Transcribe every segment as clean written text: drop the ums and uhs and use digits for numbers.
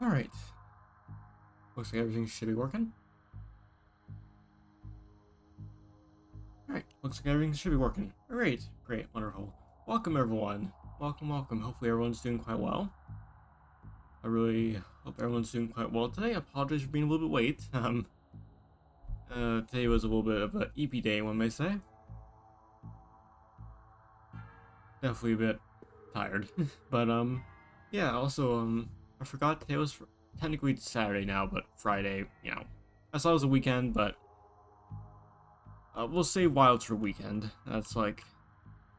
Alright. Looks like everything should be working. Alright, looks like everything should be working. Great, great, wonderful. Welcome everyone. Welcome, welcome. Hopefully everyone's doing quite well. I really hope everyone's doing quite well today. I apologize for being a little bit late. Today was a little bit of an EP day, one may say. Definitely a bit tired. But, yeah, also, I forgot today was technically Saturday now, but Friday, I saw it was a weekend, but we'll say Wilds for weekend. That's like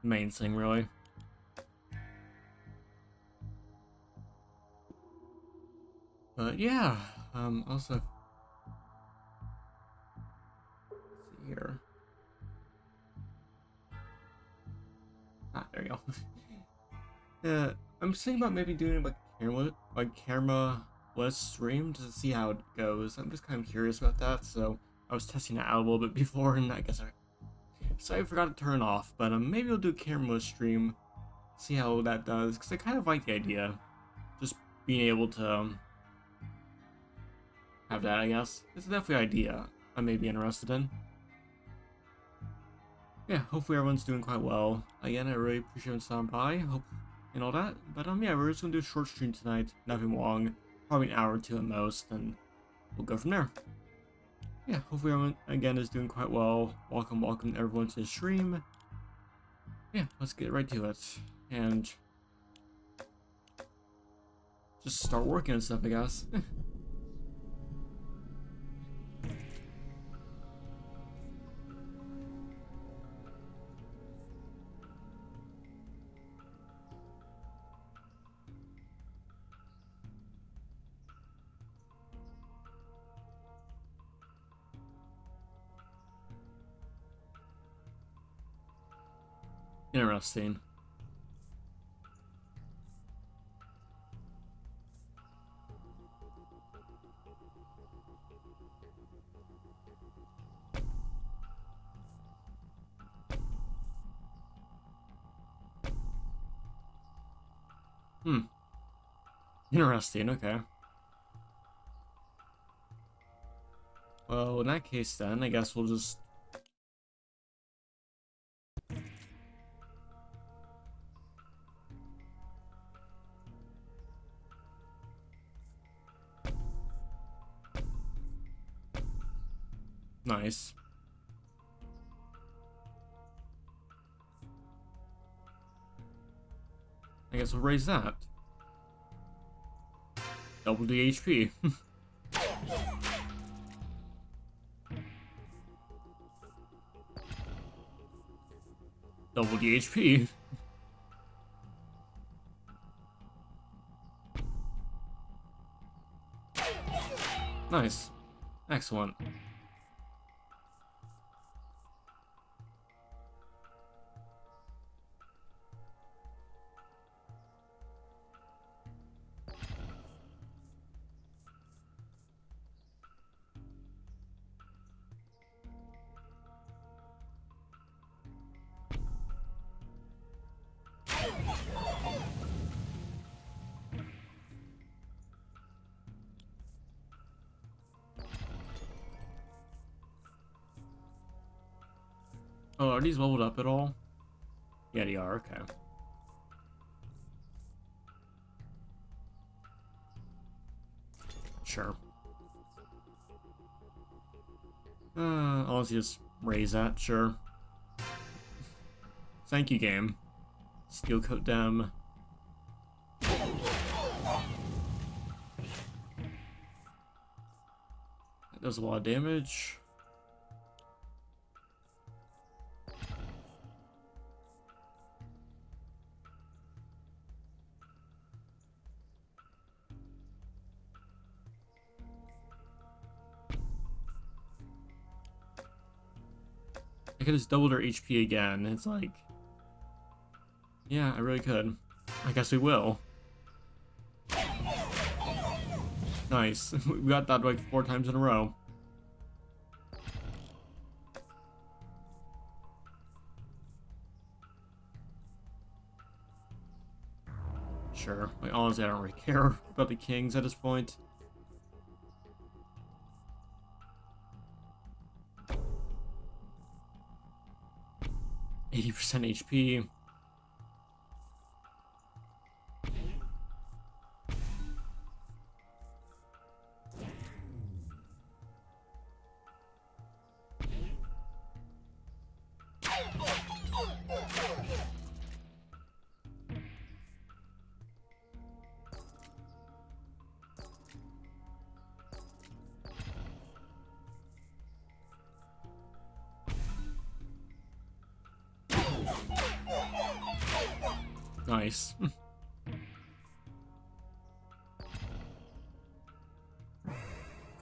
the main thing, really. But yeah, also, let's see here. Ah, there you go. I'm thinking about maybe doing like camera-less stream to see how it goes. I'm just kind of curious about that, so I was testing it out a little bit before, and I forgot to turn it off. But maybe I'll do a camera-less stream, see how that does, because I kind of like the idea, just being able to have that. I guess it's definitely an idea I may be interested in. Yeah, hopefully everyone's doing quite well. Again, I really appreciate you stopping by. Hope and all that. But yeah, we're just gonna do a short stream tonight. Nothing long, probably an hour or two at most, and we'll go from there. Yeah, hopefully everyone again is doing quite well. Welcome, welcome everyone to the stream. Yeah, let's get right to it and just start working and stuff, I guess. Interesting. Hmm. Interesting. Okay. Well, in that case, then I guess we'll just. Nice. I guess we'll raise that. Double the HP. Double the HP. Nice. Excellent. Oh, are these leveled up at all? Yeah, they are. Okay. Sure. I'll just raise that. Sure. Thank you, game. Steel coat them. That does a lot of damage. I could just double their HP again. It's like, yeah, I really could. I guess we will. Nice. We got that like 4 times in a row. sure. Like, honestly, I don't really care about the kings at this point. %, HP. Nice.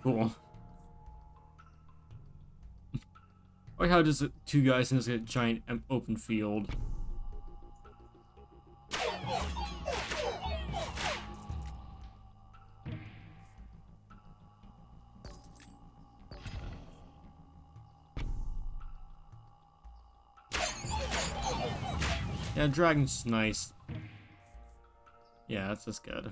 Cool. I like how just two guys in this giant open field. Yeah, dragon's nice. Yeah, that's just good.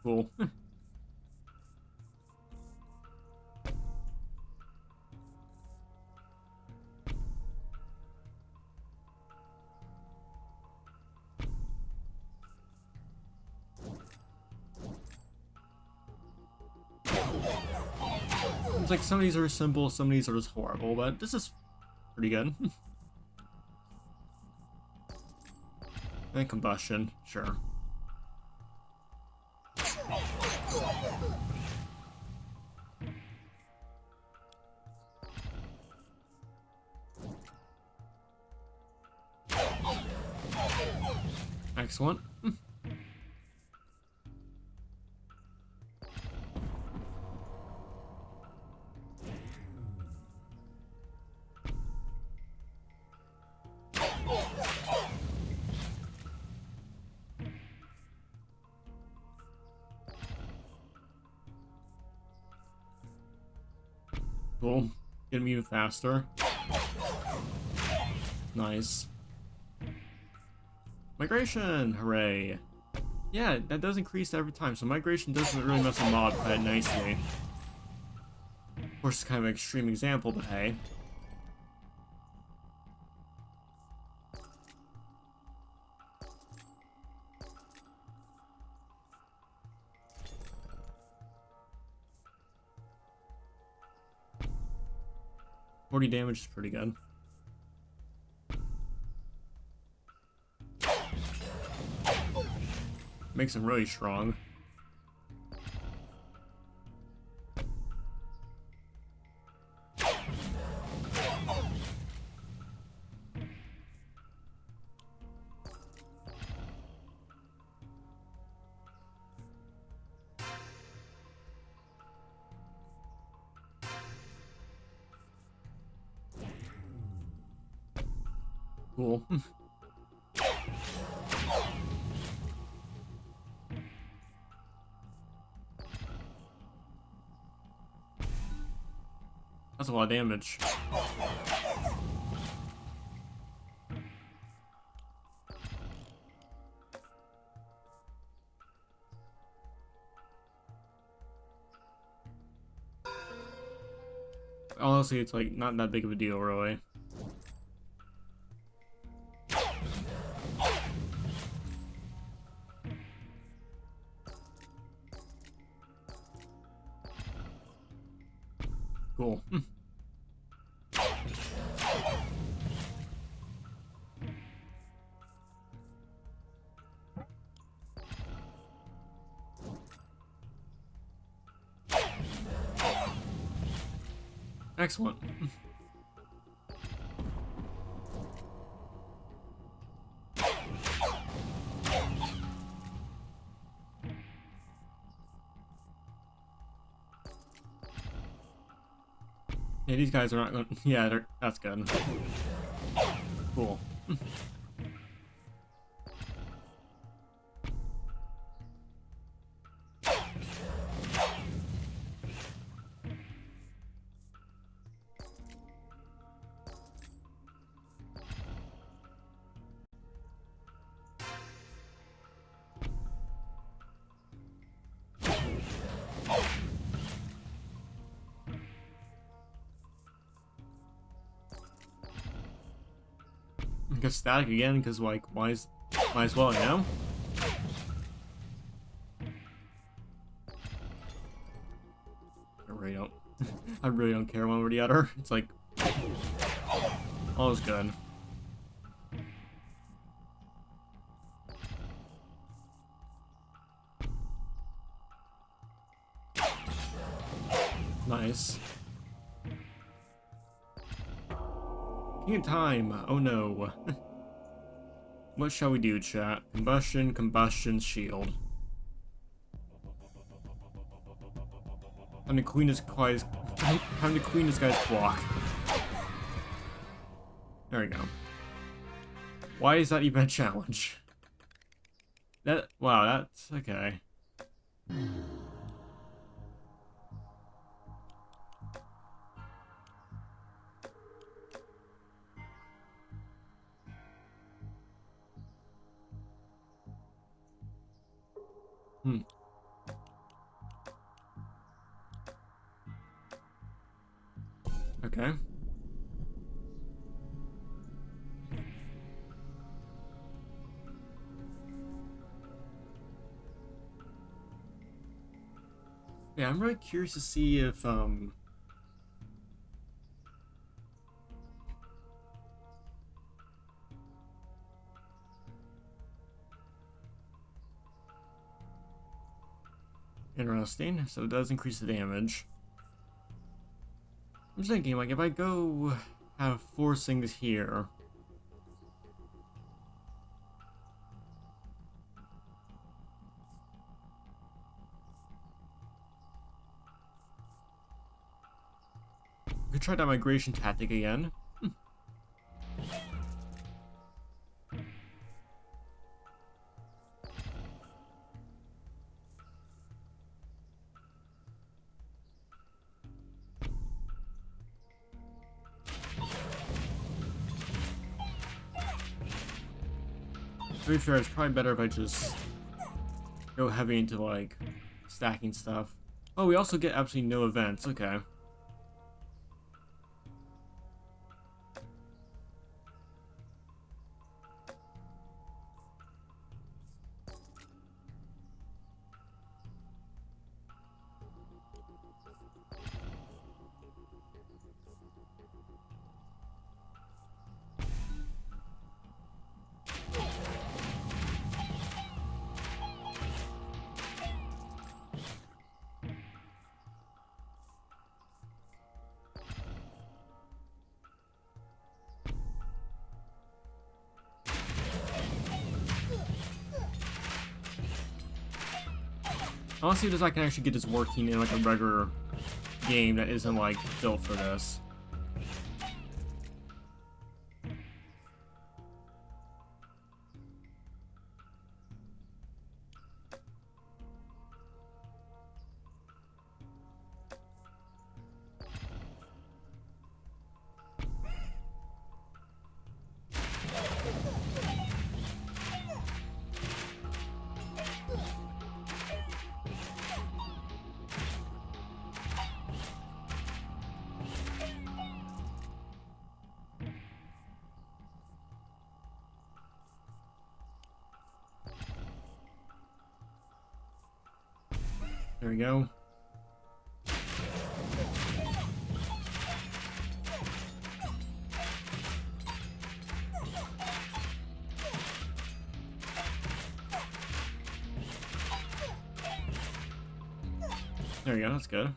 Cool. It's like some of these are simple, some of these are just horrible, but this is pretty good. And combustion, sure. Excellent. Cool. Get him even faster. Nice. Migration! Hooray. Yeah, that does increase every time, so migration doesn't really mess with mod quite nicely. Of course, it's kind of an extreme example, but hey. $40 damage is pretty good. Makes him really strong. Cool. That's a lot of damage. Honestly, it's like not that big of a deal, really. Cool. Excellent. Yeah, these guys are not going. Yeah, that's good. Cool. I guess static again, because like, might as well, you know? I really don't. I really don't care one or the other. It's like, all is good. Nice. King of time. Oh no. What shall we do, chat? Combustion, combustion, shield. I'm the queen is quiet. I'm the queen this guy's block. There we go. Why is that even a challenge? Wow, that's okay. Okay. Yeah, I'm really curious to see if, interesting. So it does increase the damage. I'm just thinking, like, if I go have forcing this here. I could try that migration tactic again. To be fair, it's probably better if I just go heavy into, like, stacking stuff. Oh, we also get absolutely no events. Okay. I want to see if I can actually get this working in like a regular game that isn't like built for this. There we go. There we go, that's good.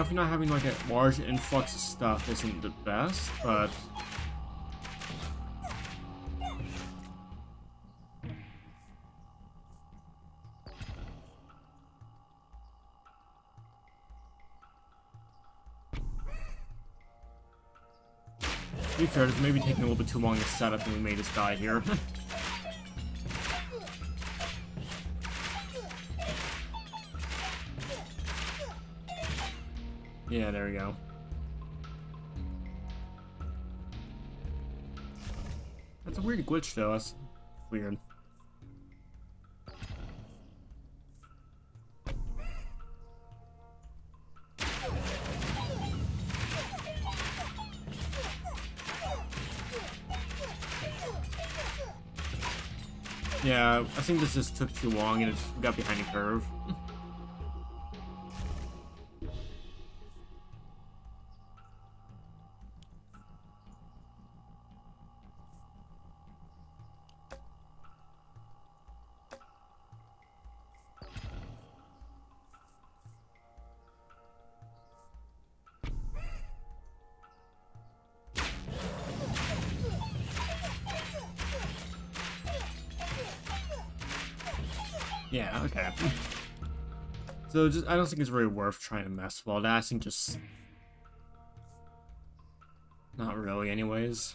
definitely not having like a large influx of stuff isn't the best, but to be fair, it's maybe taking a little bit too long to set up and we may just die here. Yeah, there we go. That's a weird glitch though, that's weird. Yeah, I think this just took too long and it just got behind the curve. Yeah, okay. So just I don't think it's really worth trying to mess with all that. I think just not really anyways.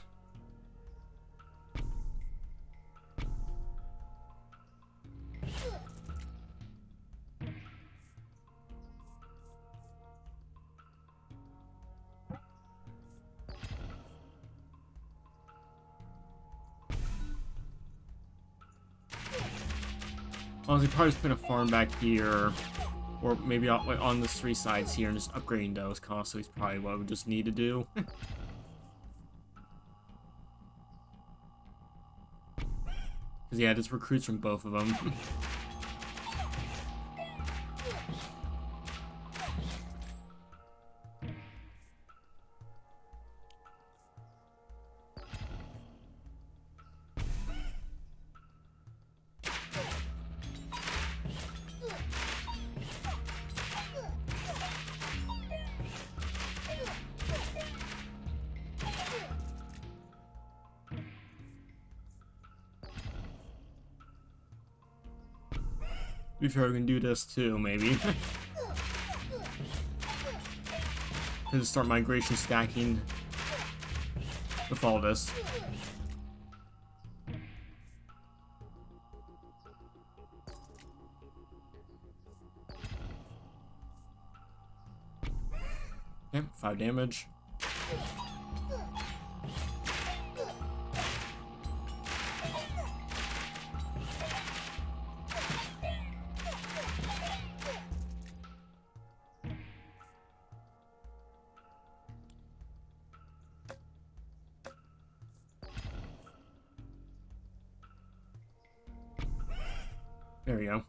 Honestly, probably just putting a farm back here, or maybe on the 3 sides here, and just upgrading those constantly is probably what we just need to do. Because yeah, just recruits from both of them. To be fair, we can do this too, maybe. And start migration stacking with all this. Okay, 5 damage. There we go.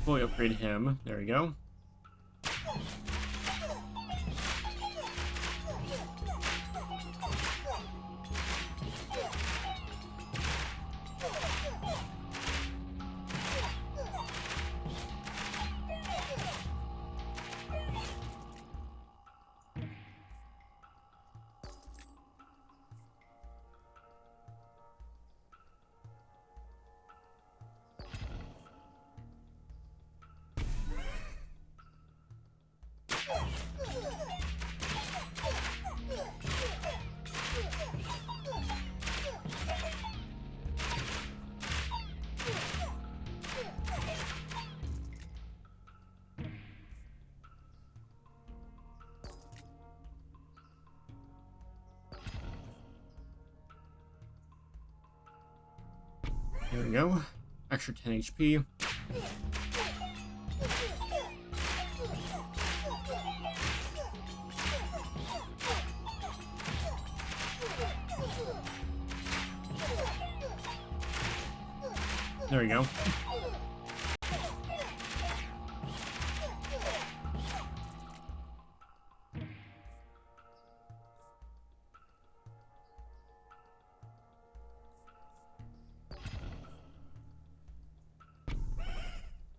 Fully upgrade him. There we go. There we go. Extra 10 HP. There we go.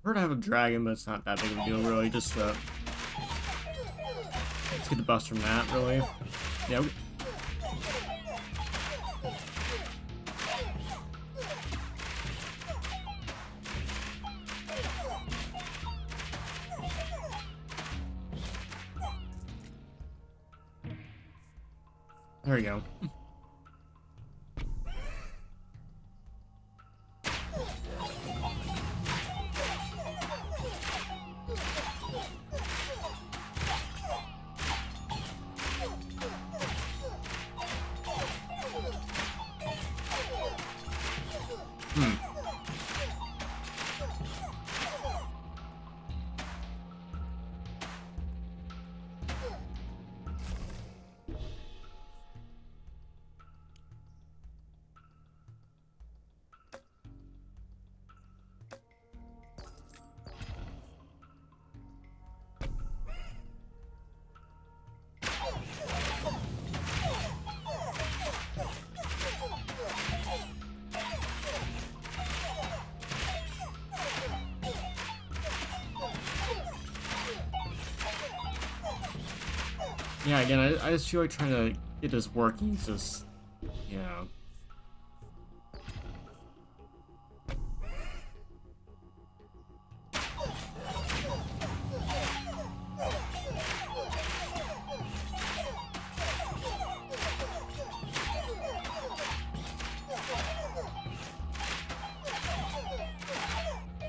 Heard I have a dragon, but it's not that big of a deal, really. Just, let's get the bust from that, really. Yeah, there we go. Yeah, again, I just feel like trying to get this working is just, yeah.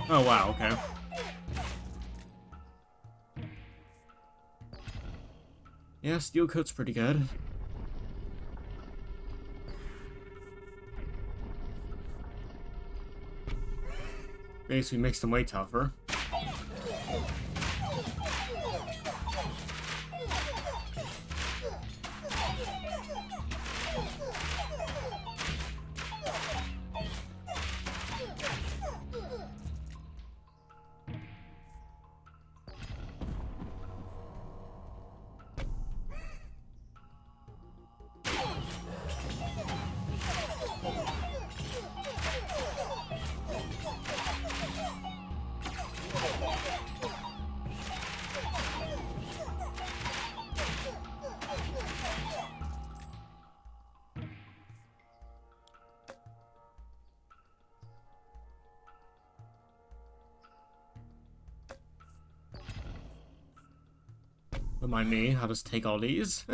Oh, wow, okay. Yeah, steel coat's pretty good. Basically makes them way tougher. Remind me how to take all these.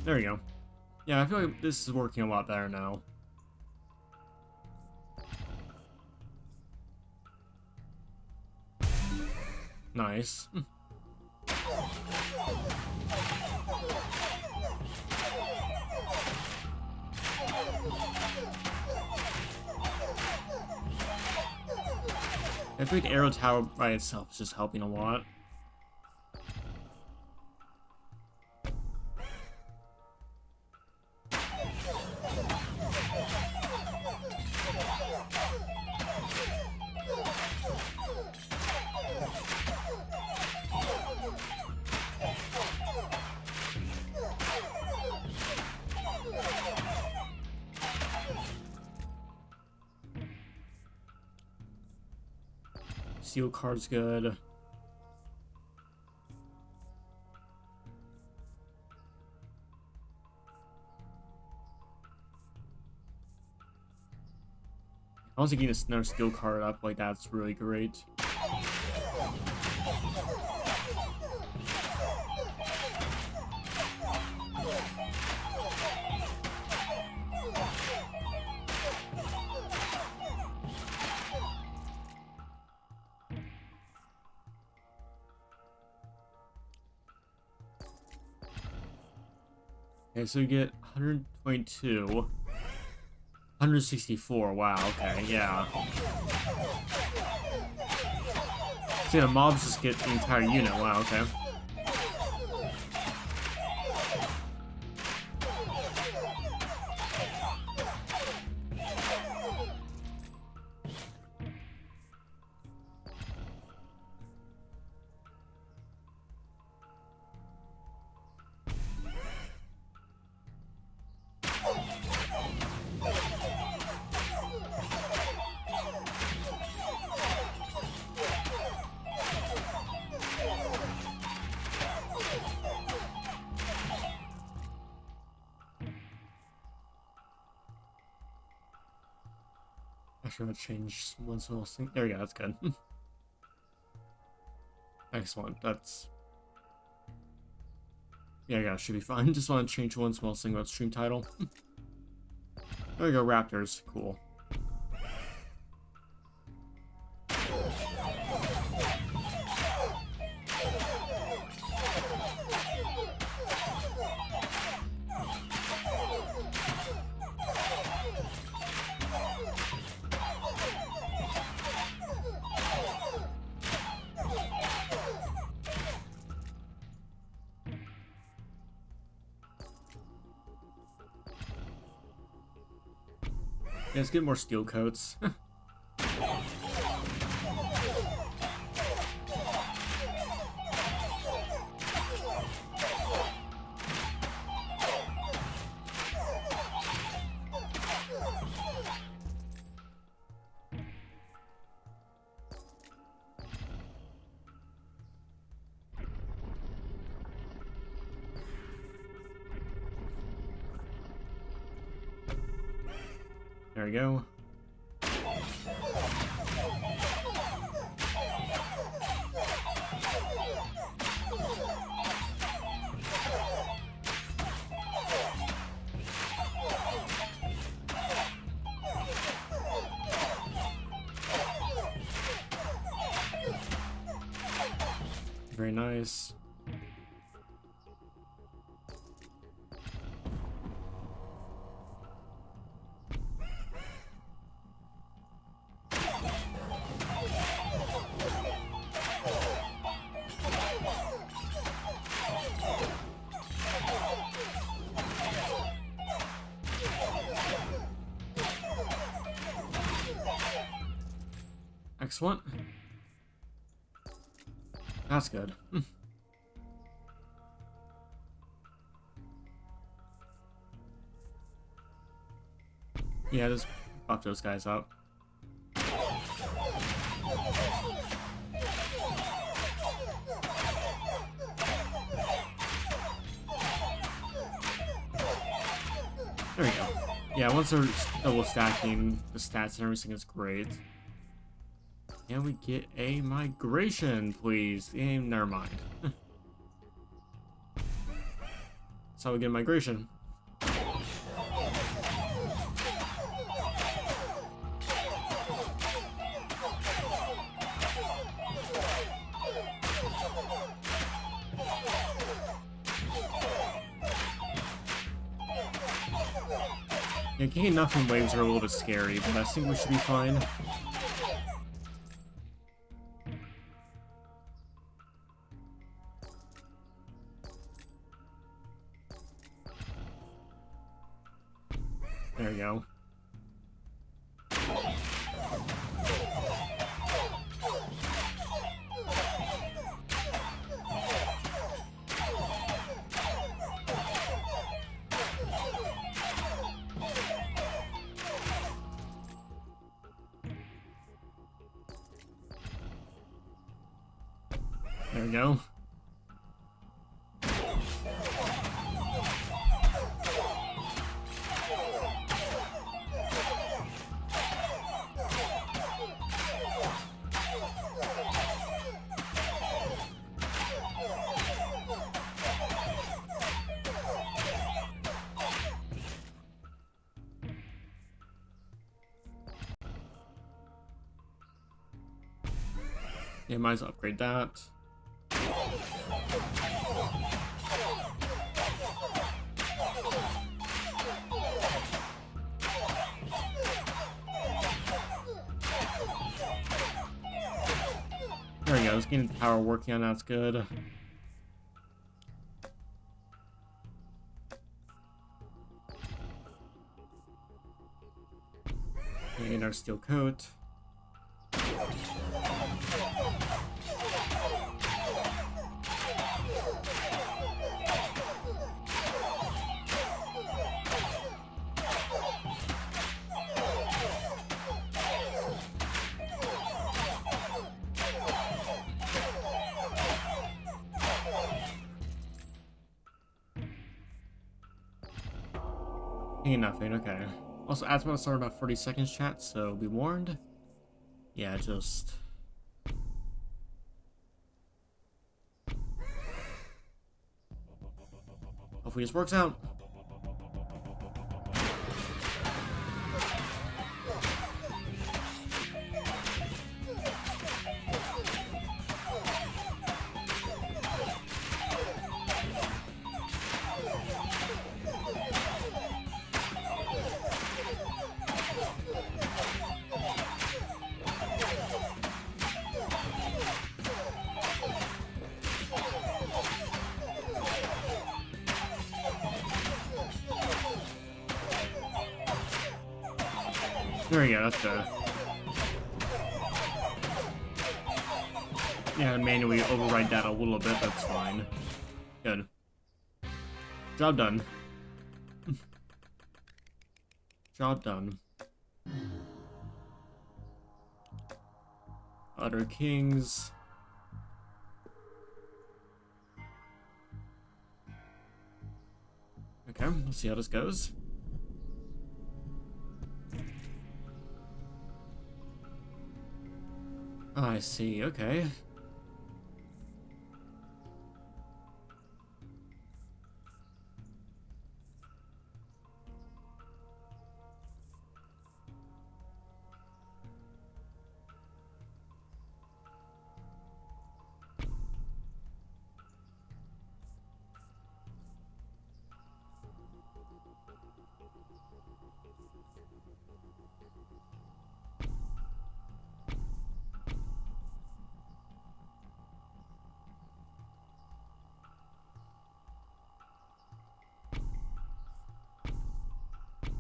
There we go. Yeah, I feel like this is working a lot better now. Nice. I feel like Arrow Tower by itself is just helping a lot. Steel card's good. Honestly, getting another steel card up like that's really great. Okay, so you get 122. 164, wow, okay, yeah. See, the mobs just get the entire unit, wow, okay. sure I changed one small thing. There we go, that's good. Excellent, that's... Yeah, should be fine. Just want to change one small thing about stream title. There we go, Raptors. Cool. Yeah, let's get more steel coats. There we go. Very nice. Excellent. That's good. Yeah, just buff those guys up. There we go. Yeah, once they're double stacking the stats and everything is great. Can we get a migration, please? Never mind. That's how we get a migration. Yeah, getting nothing waves are a little bit scary, but I think we should be fine. There we go. There we go. Yeah, might as well upgrade that. There we go, let's get the power working on that's good. And our steel coat. Ain't nothing, okay. Also, ads about to start in about 40 seconds, chat, so be warned. Yeah, just... hopefully this works out. There we go, that's good. Yeah, manually override that a little bit, that's fine. Good. Job done. Job done. Other kings. Okay, let's see how this goes. Oh, I see, okay.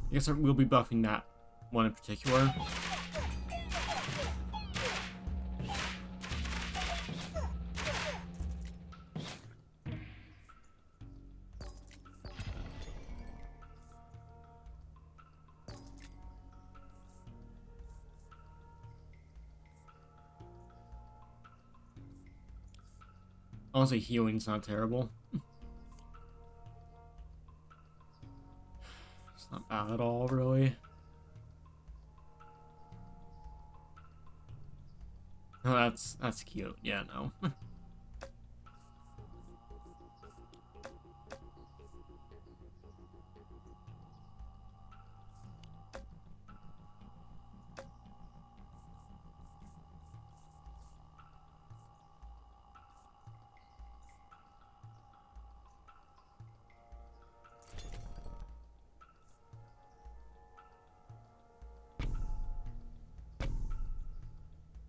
I guess we'll be buffing that one in particular. Honestly, healing's not terrible. It's not bad at all, really. Oh, that's cute. Yeah, no.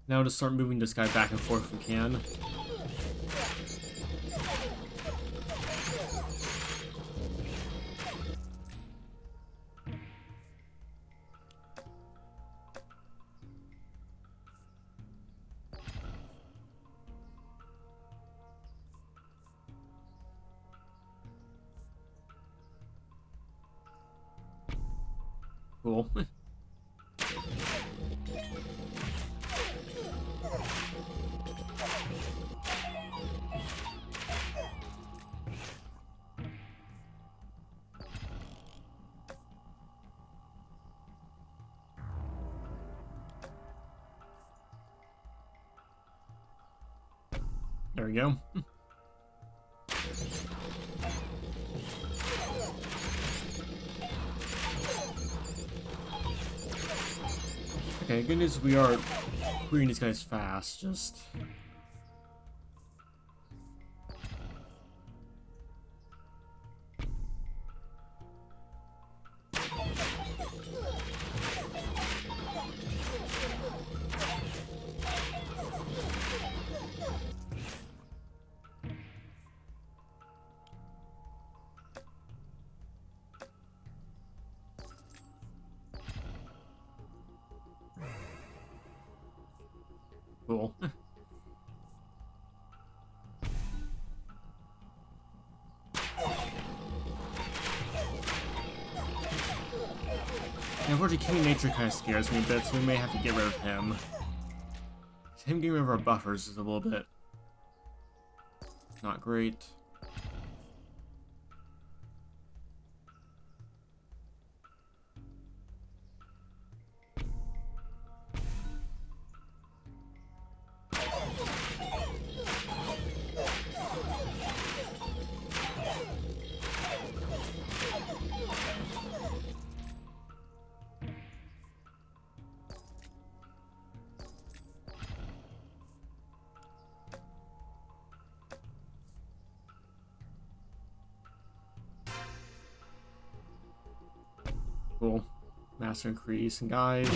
Now to start moving this guy back and forth if we can. Cool. There we go. Okay, good news, we are clearing these guys fast, just... Cool. Unfortunately, King Nature kind of scares me a bit, so we may have to get rid of him. Him getting rid of our buffers is a little bit not great. Cool. Master increase and guide.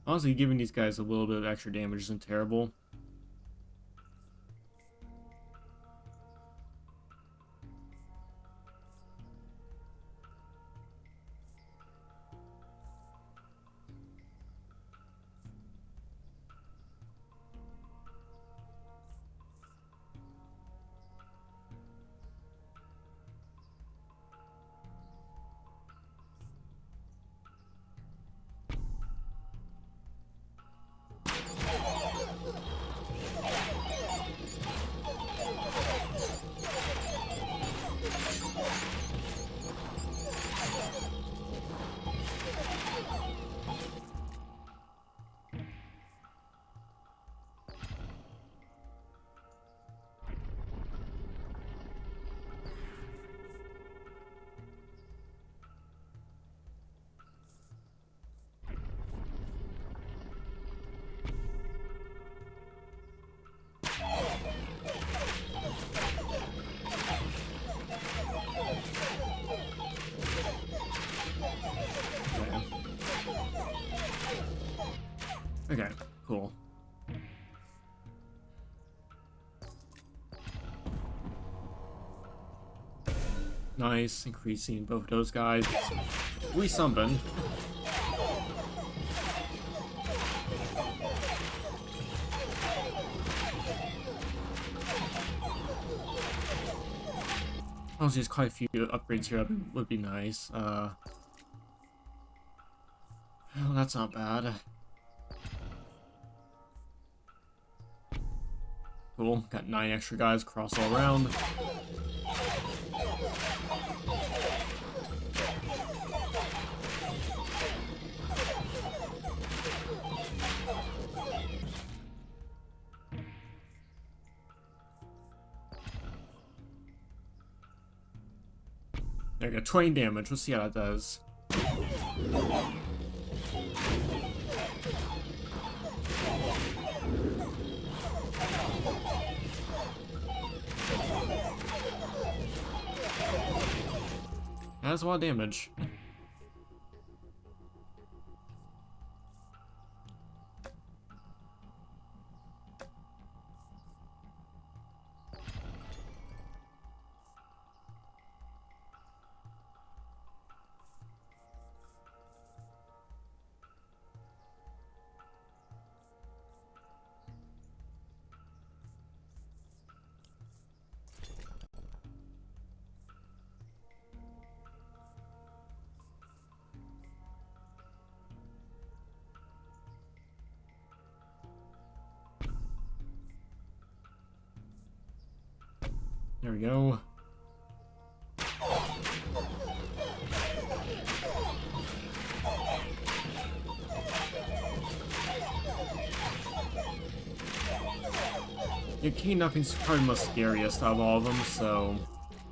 Honestly, giving these guys a little bit of extra damage isn't terrible. Okay, cool. Nice, increasing both those guys. Resummon. Honestly, there's quite a few upgrades here that would be nice. Well, that's not bad. Cool, got 9 extra guys across all around. There we go, 20 damage. Let's see how that does. That's a lot of damage. There we go. Yeah, King Nothing's probably the most scariest out of all of them, so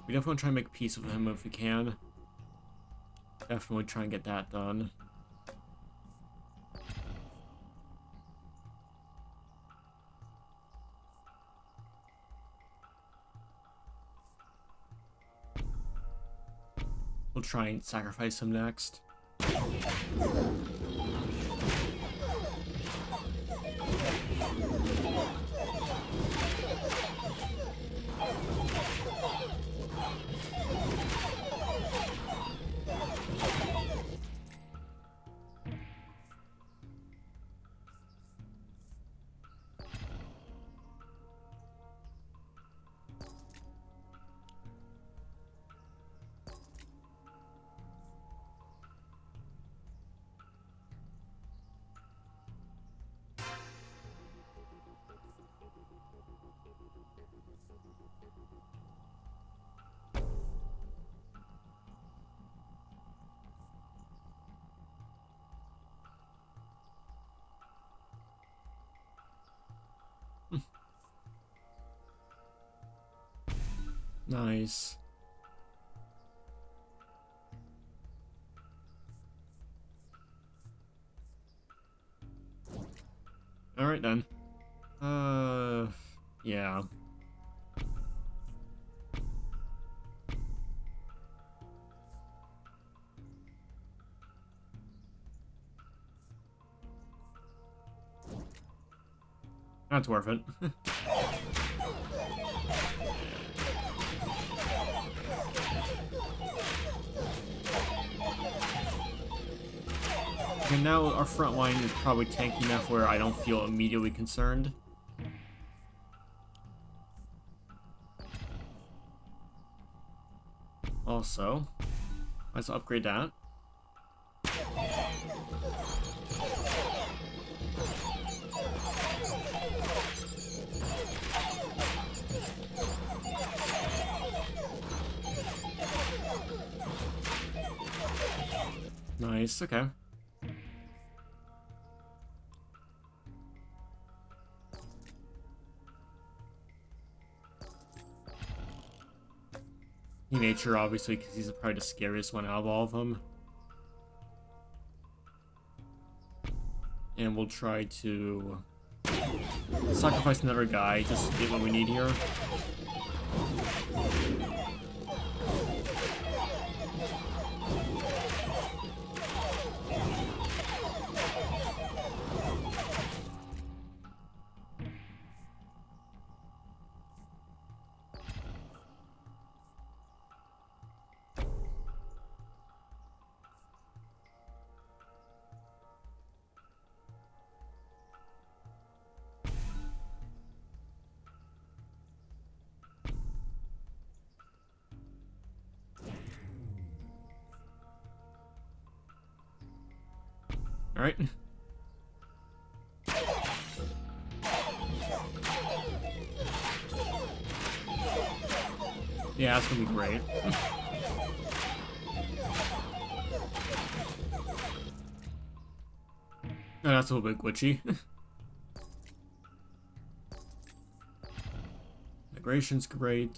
we definitely want to try and make peace with him if we can. Definitely try and get that done. We'll try and sacrifice him next. Nice. Alright then. Yeah. That's worth it. And now our front line is probably tanky enough where I don't feel immediately concerned. Also, let's upgrade that. Nice, okay. Nature, obviously, because he's probably the scariest one out of all of them. And we'll try to sacrifice another guy just to get what we need here. Alright. Yeah, that's gonna be great. Oh, that's a little bit glitchy. Migration's great.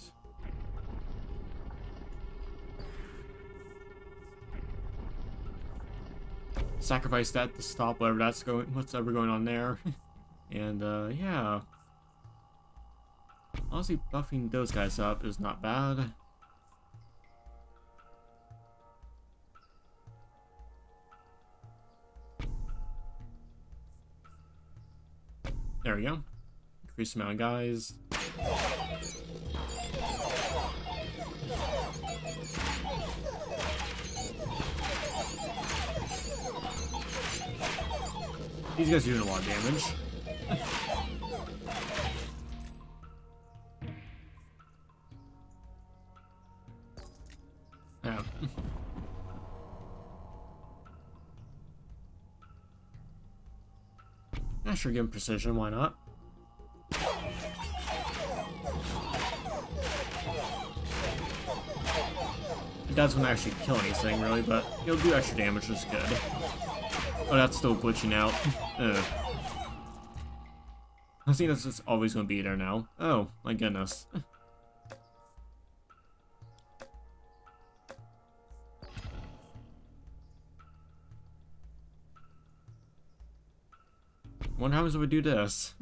Sacrifice that to stop what's ever going on there. And yeah. Honestly, buffing those guys up is not bad. There we go. Increase the amount of guys. These guys are doing a lot of damage. Yeah. Yeah, sure, give him precision, why not? That's gonna actually kill anything, really, but he'll do extra damage, which is good. Oh, that's still glitching out. I think that's just always gonna be there now. Oh, my goodness. Wonder how much we do this.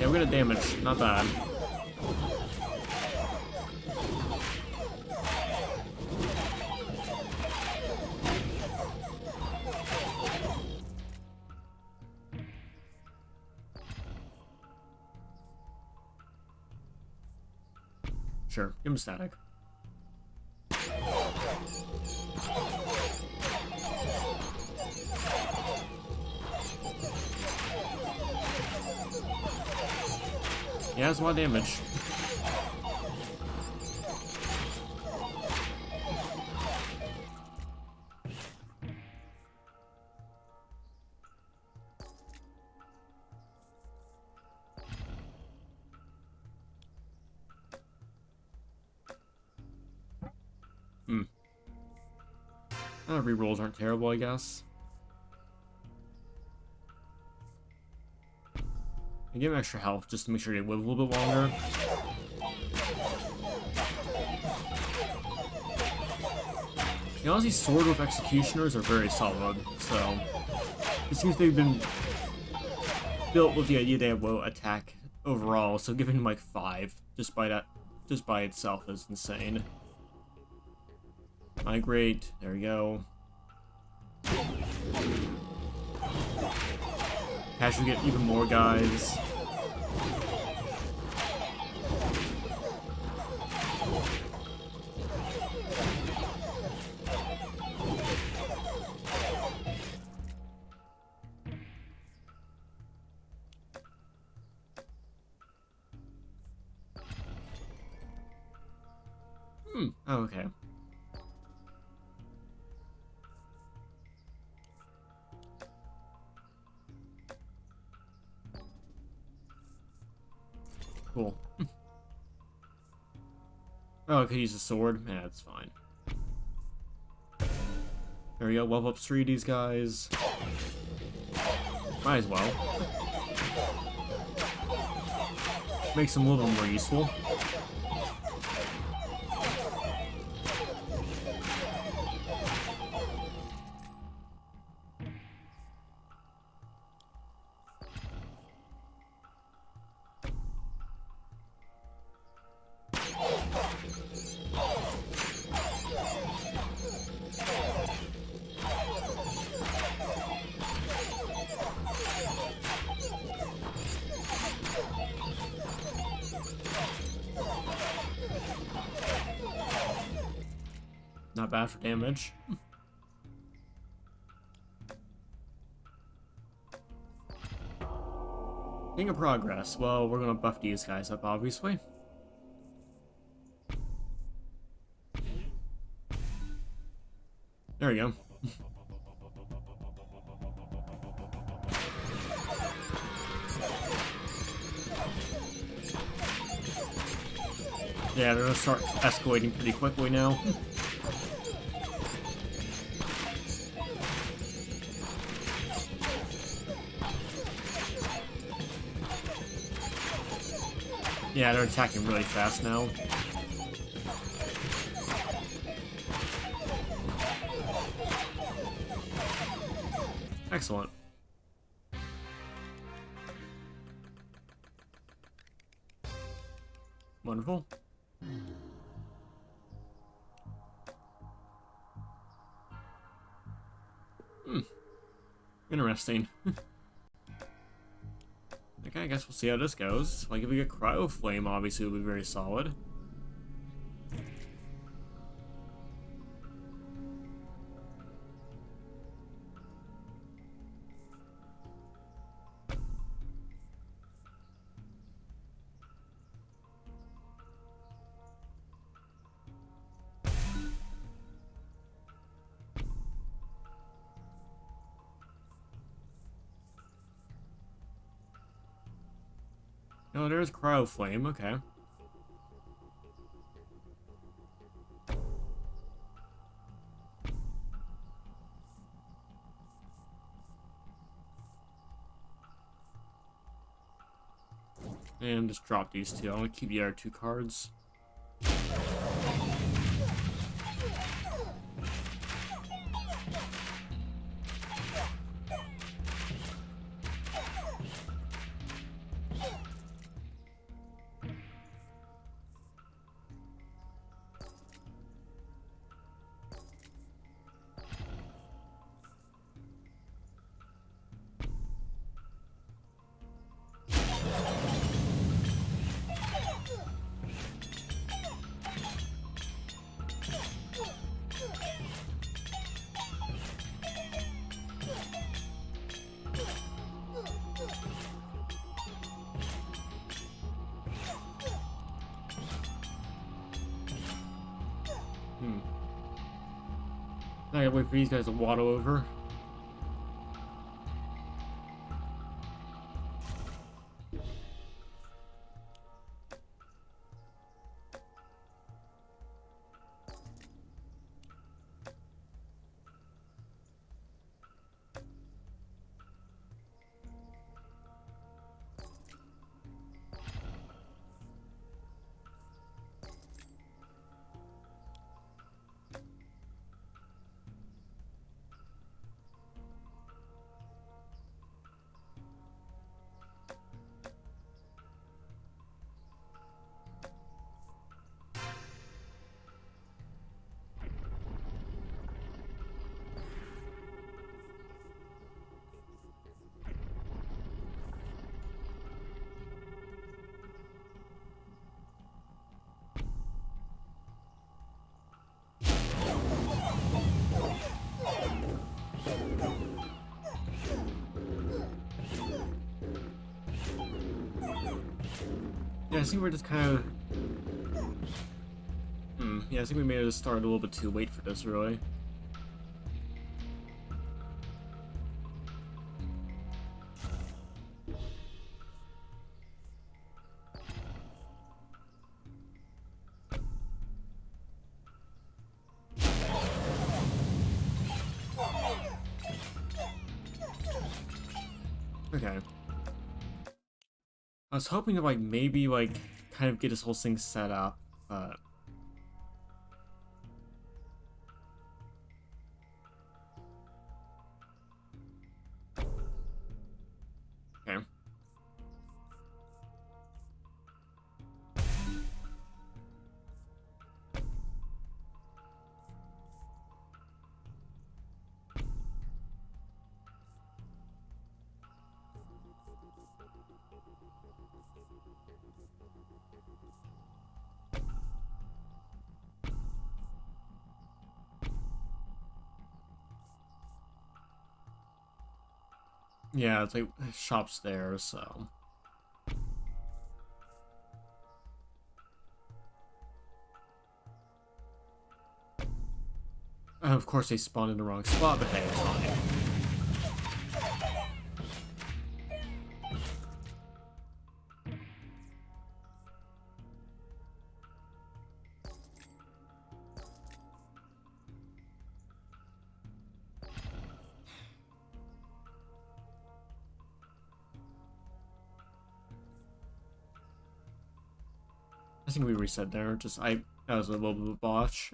Yeah, we're gonna damage. Not bad. Sure, give him static. Yeah, that's a lot of damage. Rerolls aren't terrible, I guess. I give him extra health just to make sure they live a little bit longer. You know, these Sword with Executioners are very solid, so it seems they've been built with the idea they have low attack overall, so giving them like 5 just by itself is insane. Migrate, there we go. Cash will get even more guys. Oh, okay. Cool. Oh, I could use a sword? Yeah, that's fine. There we go, level up 3 of these guys. Might as well. Makes them a little more useful. Not bad for damage. King of Progress. Well, we're gonna buff these guys up, obviously. There we go. Yeah, they're gonna start escalating pretty quickly now. Yeah, they're attacking really fast now. Excellent. Wonderful. Interesting. Okay, I guess we'll see how this goes. Like, if we get Cryo Flame, obviously, it'll be very solid. No, there's Cryo Flame, okay. And just drop these two. I'm gonna keep the other 2 cards. Now I gotta wait for these guys to waddle over. Yeah, I think we're just kind of... yeah, I think we may have started a little bit too late for this, really. Okay. I was hoping to, like, maybe, like, kind of get this whole thing set up, but... Okay. Yeah, it's like, shop's there, so... Of course they spawned in the wrong spot, but hey, it's fine. I think we reset there, that was a little bit of a botch.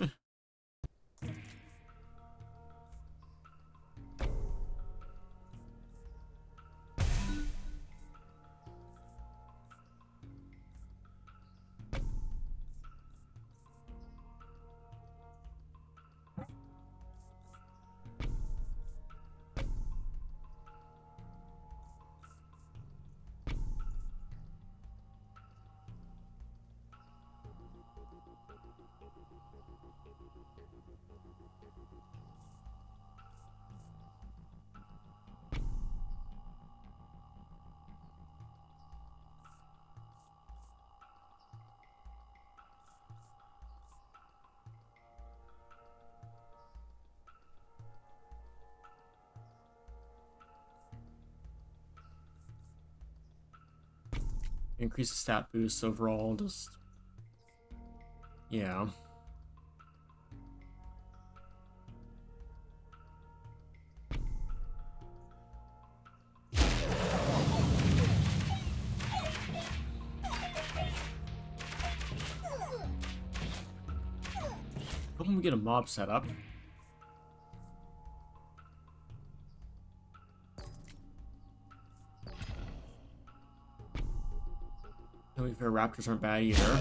Increase the stat boost overall, just... Yeah. Hoping we get a mob set up. To be fair, raptors aren't bad either.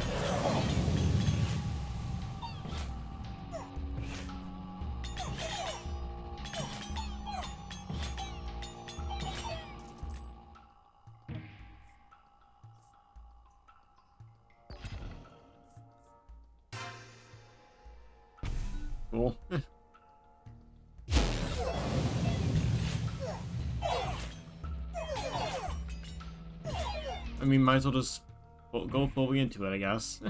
Cool. I mean, might as well just go fully into it, I guess.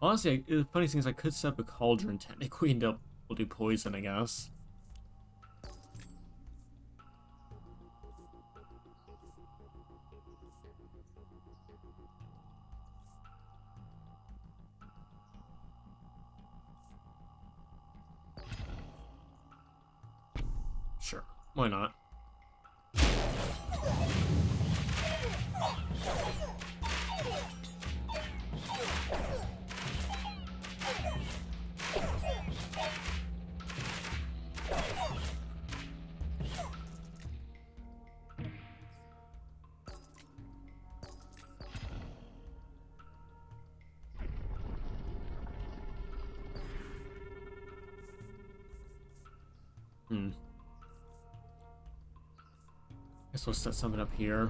Honestly, the funny thing is I could set up a cauldron technically and we'll do poison, I guess. Sure, why not? Guess we'll set something up here.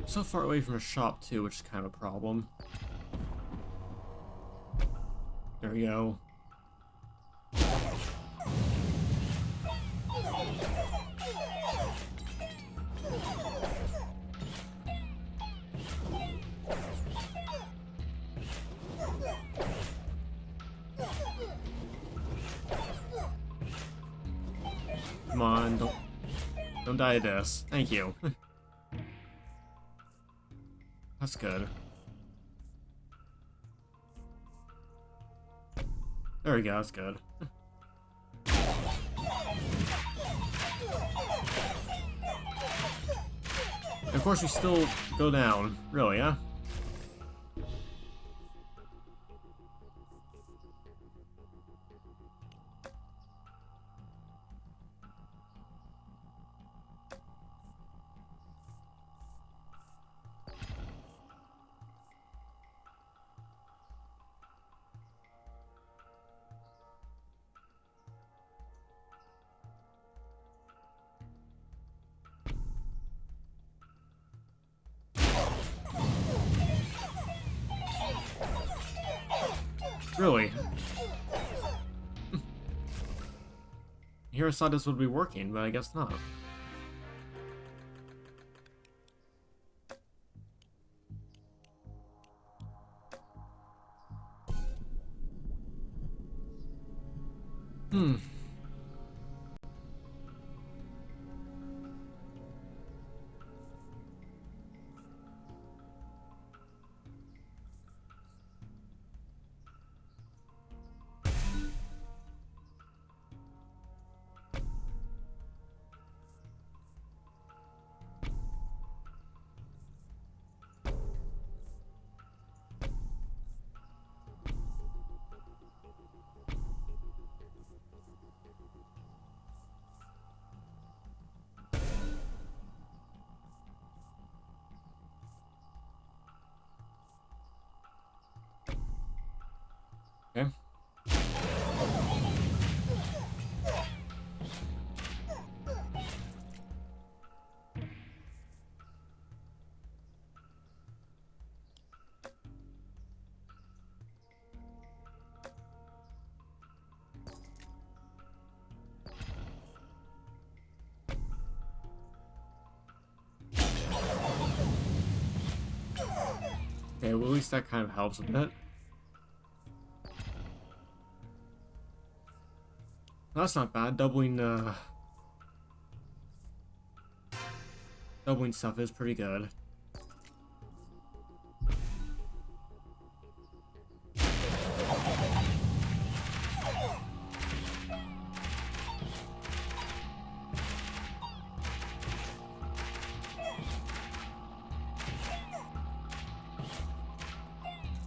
so far away from a shop too, which is kind of a problem. There we go. Come on, don't die of this. Thank you. That's good. There we go, that's good. And of course we still go down. Really, huh? Really? Here I thought this would be working, but I guess not. Hmm. Okay. Okay, well at least that kind of helps a bit. That's not bad. Doubling stuff is pretty good.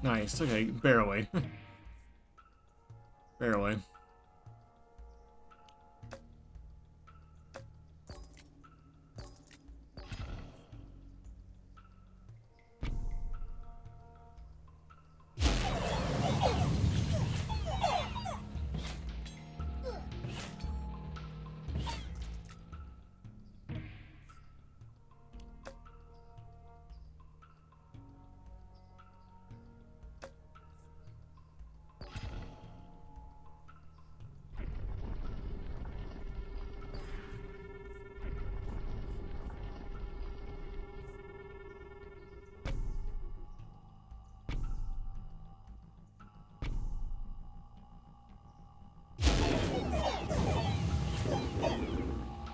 Nice, okay, barely. Barely.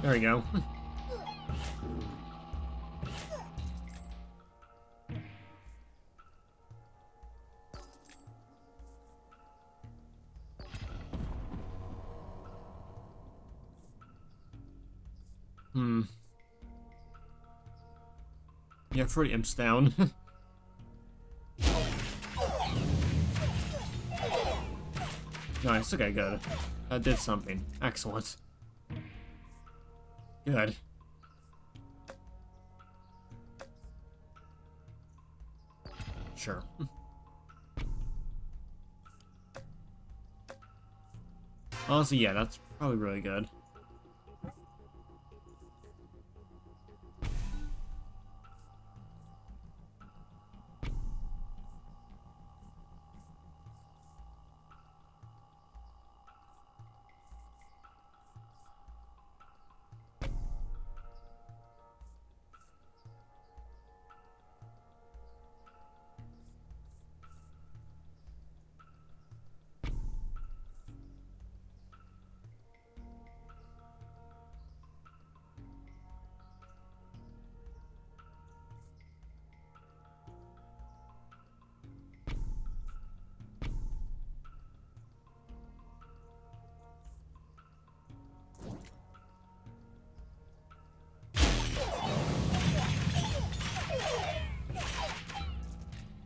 There we go. Yeah, 40 imps down. Nice, okay, good. That did something. Excellent. Good. Sure. Honestly, yeah, that's probably really good.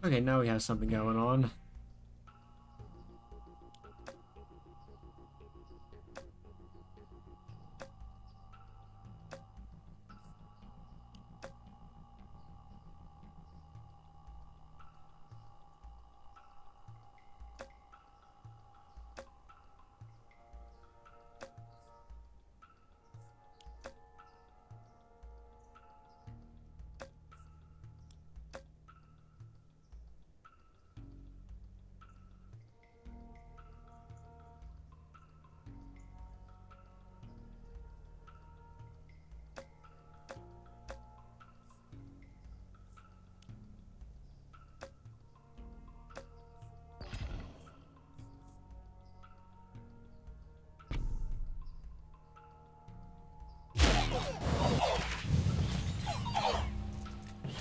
Okay, now we have something going on.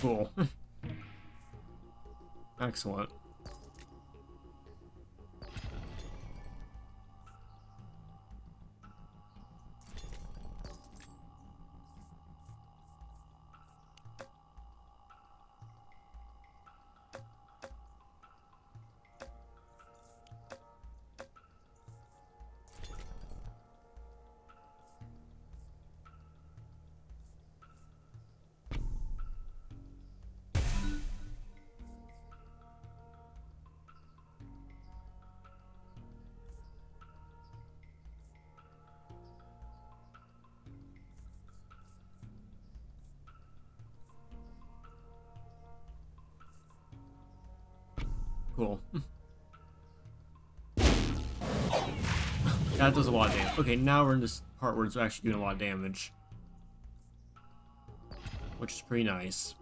Cool. Excellent. Cool. That does a lot of damage. Okay, now we're in this part where it's actually doing a lot of damage. Which is pretty nice.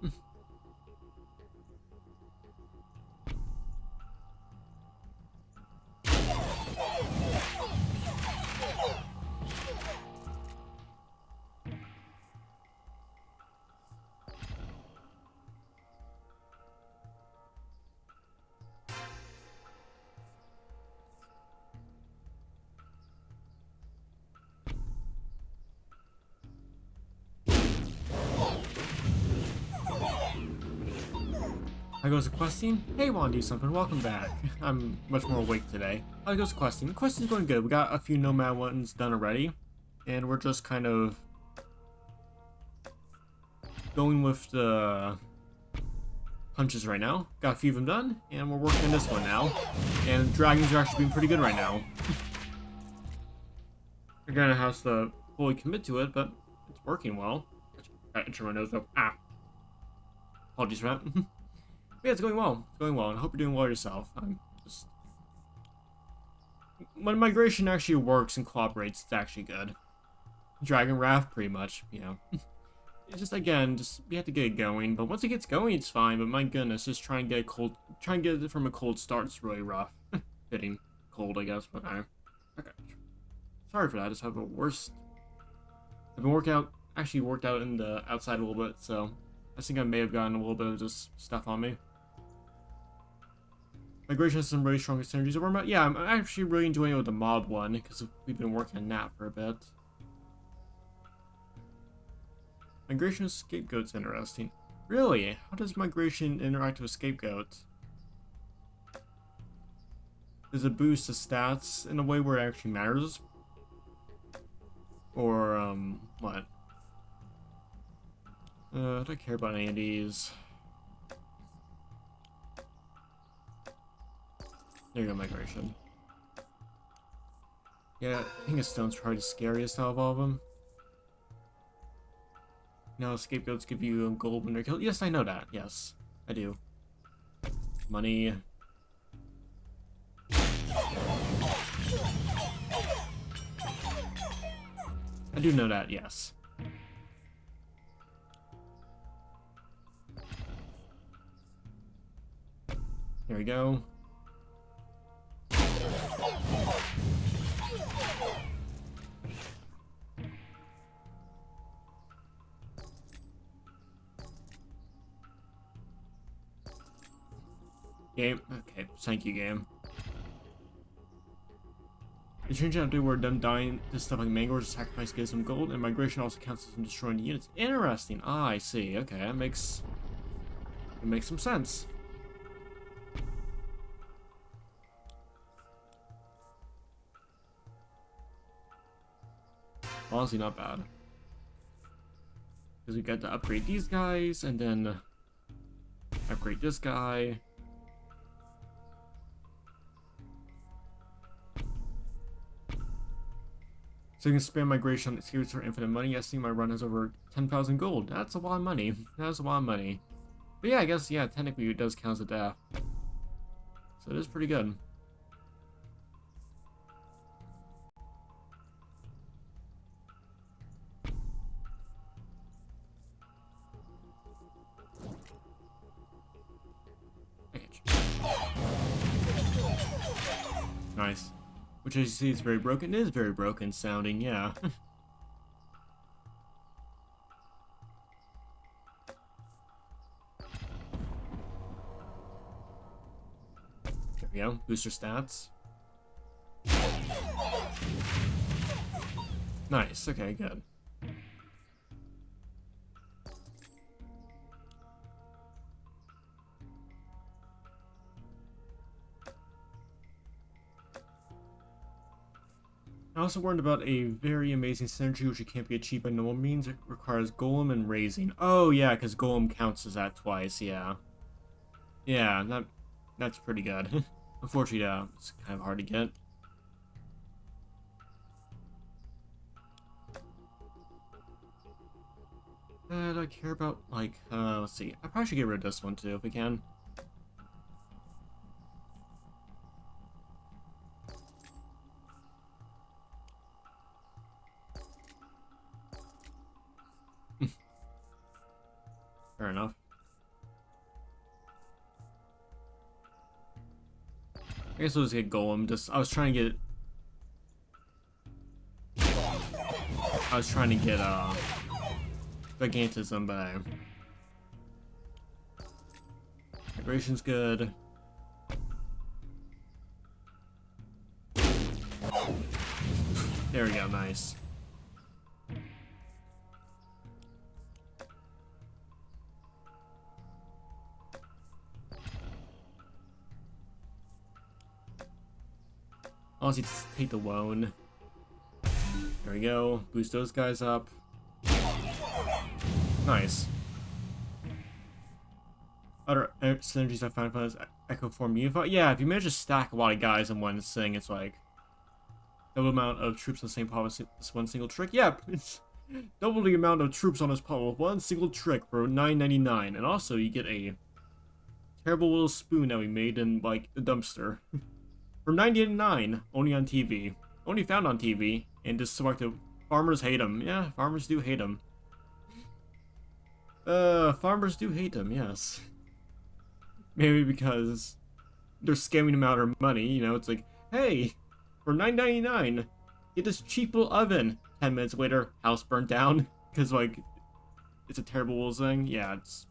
How goes the questing? Hey, wanna do something? Welcome back. I'm much more awake today. How goes questing? Questing's going good. We got a few nomad ones done already, and we're just kind of going with the punches right now. Got a few of them done, and we're working on this one now. And dragons are actually being pretty good right now. We're gonna have to fully commit to it, but it's working well. I turn my nose up. Ah. Apologies for that. Yeah, it's going well. It's going well, and I hope you're doing well yourself. I'm just... When migration actually works and cooperates, it's actually good. Dragon Wrath, pretty much, you know. It's just, again, you have to get it going, but once it gets going, it's fine, but my goodness, just try and get it from a cold start is really rough. Hitting cold, I guess, but okay. Sorry for that, I just have the worst... I've been actually worked out in the outside a little bit, so I think I may have gotten a little bit of this stuff on me. Migration has some really strong synergies. Yeah, I'm actually really enjoying it with the mod one, because we've been working on that for a bit. Migration of Scapegoat's interesting. Really? How does migration interact with Scapegoat? Does it boost the stats in a way where it actually matters? Or, what? I don't care about any of these. There you go, migration. Yeah, King of Stone's probably the scariest out of all of them. Now, scapegoats give you gold when they're killed. Yes, I know that. Yes, I do. Money. I do know that, yes. There we go. Game. Okay, thank you, game. The change out to where them dying to stuff like mangoes to sacrifice gives them gold, and migration also counts as them destroying the units. Interesting. Ah, I see. Okay, it makes some sense. Honestly, not bad. Because we got to upgrade these guys, and then upgrade this guy. So you can spam migration on excuse for infinite money. I see my run has over 10,000 gold. That's a lot of money. That's a lot of money. But yeah, I guess, yeah, technically it does count as a death. So it is pretty good. Nice. Which, as you see, is very broken. It is very broken sounding, yeah. There we go. Booster stats. Nice. Okay, good. I also learned about a very amazing synergy which can't be achieved by normal means. It requires Golem and Raising. Oh yeah, because Golem counts as that twice, yeah. Yeah, that's pretty good. Unfortunately, yeah, it's kind of hard to get. Do I care about, like, let's see. I probably should get rid of this one too, if we can. Fair enough. I guess we'll just get Golem. I was trying to get, Gigantism, but migration's good. There we go, nice. Honestly, just take the loan. There we go. Boost those guys up. Nice. Other synergies I find fun is Echo Form Unify. Yeah, if you manage to stack a lot of guys in one thing, it's like double amount of troops on the same pod with this one single trick. Yeah, it's double the amount of troops on this pod with one single trick for $9.99. And also, you get a terrible little spoon that we made in, like, the dumpster. For $9.99, only on TV. Only found on TV, and just selected. Farmers hate them. Yeah, farmers do hate them. Farmers do hate them, yes. Maybe because they're scamming them out of money, you know, it's like, hey, for $9.99, get this cheap little oven. 10 minutes later, house burnt down, because, like, it's a terrible little thing. Yeah, it's...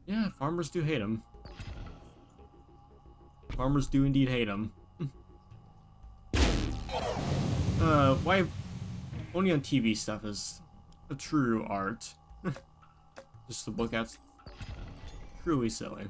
Yeah, farmers do hate them. Farmers do indeed hate them. Why only on TV stuff is a true art. Just to look at. Truly silly.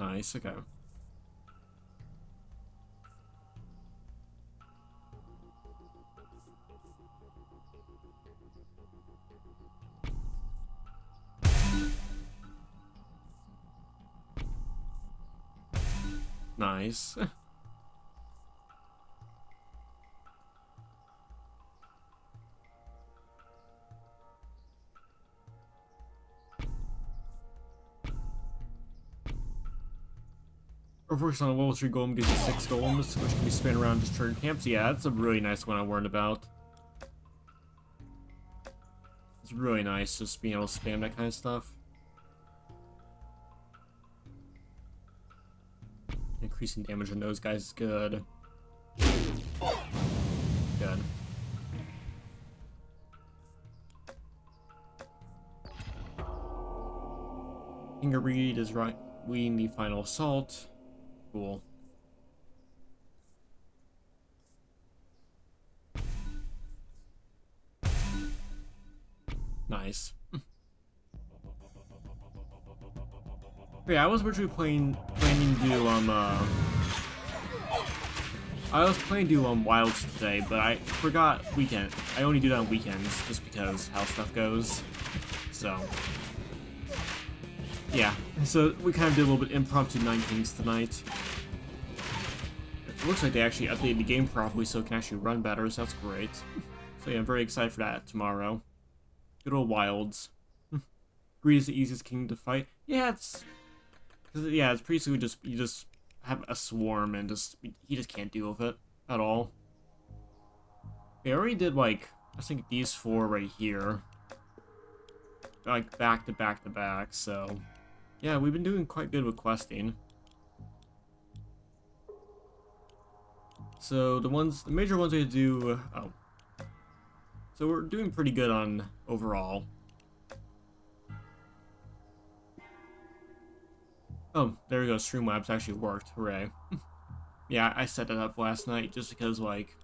Nice, okay. Nice. Overworks on a level 3 golem gives you 6 golems, which can be spent around just turn camps. Yeah, that's a really nice one I learned about. It's really nice just being able to spam that kind of stuff. Increasing damage on those guys is good. Good. Finger Reed is right. We need final assault. Cool. Nice. Yeah, I was originally planning to do I was planning to do Wilds today, but I forgot weekend. I only do that on weekends just because how stuff goes. So yeah, so we kind of did a little bit impromptu 19s tonight. It looks like they actually updated the game properly so it can actually run better, so that's great. So yeah, I'm very excited for that tomorrow. Good old Wilds. Greed is the easiest king to fight. Yeah, it's basically just you just have a swarm and he just can't deal with it at all. I already did like I think these 4 right here, like back to back to back. So yeah, we've been doing quite good with questing. So the major ones we do. Oh, so we're doing pretty good on overall. Oh, there we go. Streamlabs actually worked. Hooray. Yeah, I set that up last night just because, like,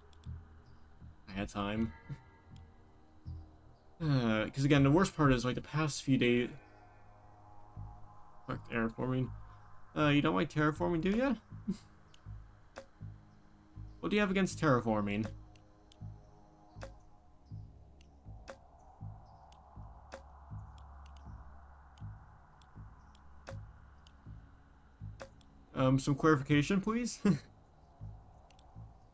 I had time. Because, again, the worst part is, like, the past few days... Fuck, terraforming. You don't like terraforming, do ya? What do you have against terraforming? Some clarification, please?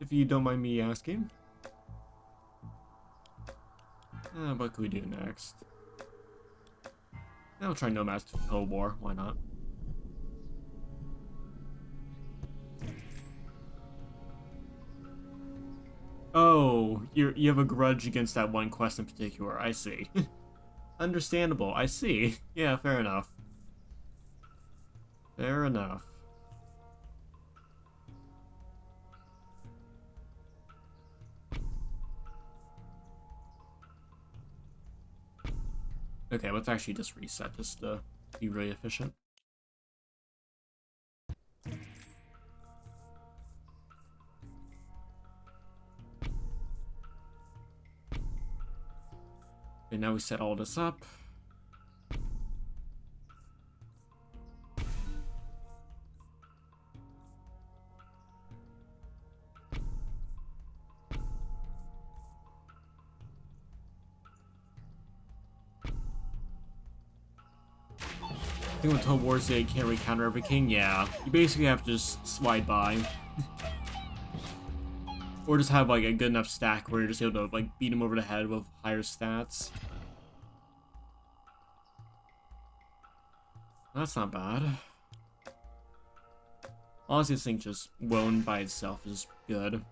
If you don't mind me asking. What can we do next? I'll try Nomads to Cold War, why not? Oh, you have a grudge against that one quest in particular, I see. Understandable, I see. Yeah, fair enough. Fair enough. Okay, let's actually just reset this to be really efficient. Okay, now we set all this up. I think when Total War say you can't really counter every king, yeah. You basically have to just slide by. Or just have like a good enough stack where you're just able to like beat him over the head with higher stats. That's not bad. Honestly, this thing just won by itself is good.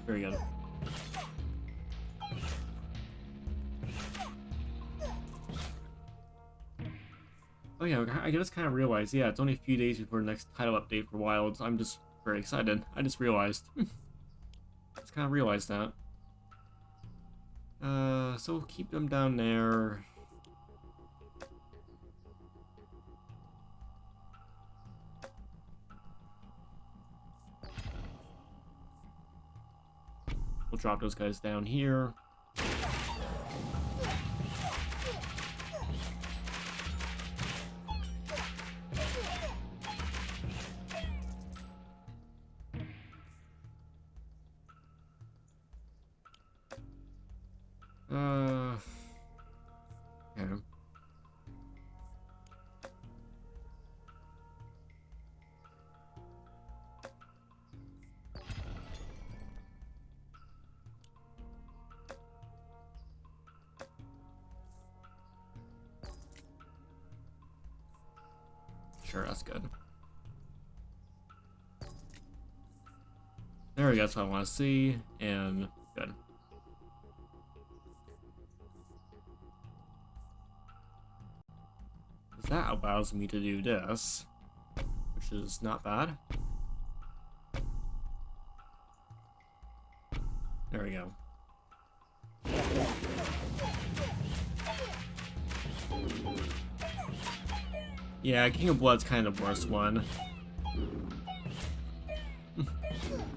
Very good. Oh yeah, I just kind of realized, yeah, it's only a few days before the next title update for Wilds. I'm just very excited. I just realized. Just kind of realized that. So we'll keep them down there. We'll drop those guys down here. Yeah. Sure, that's good. There we go, that's what I want to see, and good. That allows me to do this, which is not bad. There we go. Yeah, King of Blood's kind of the worst one.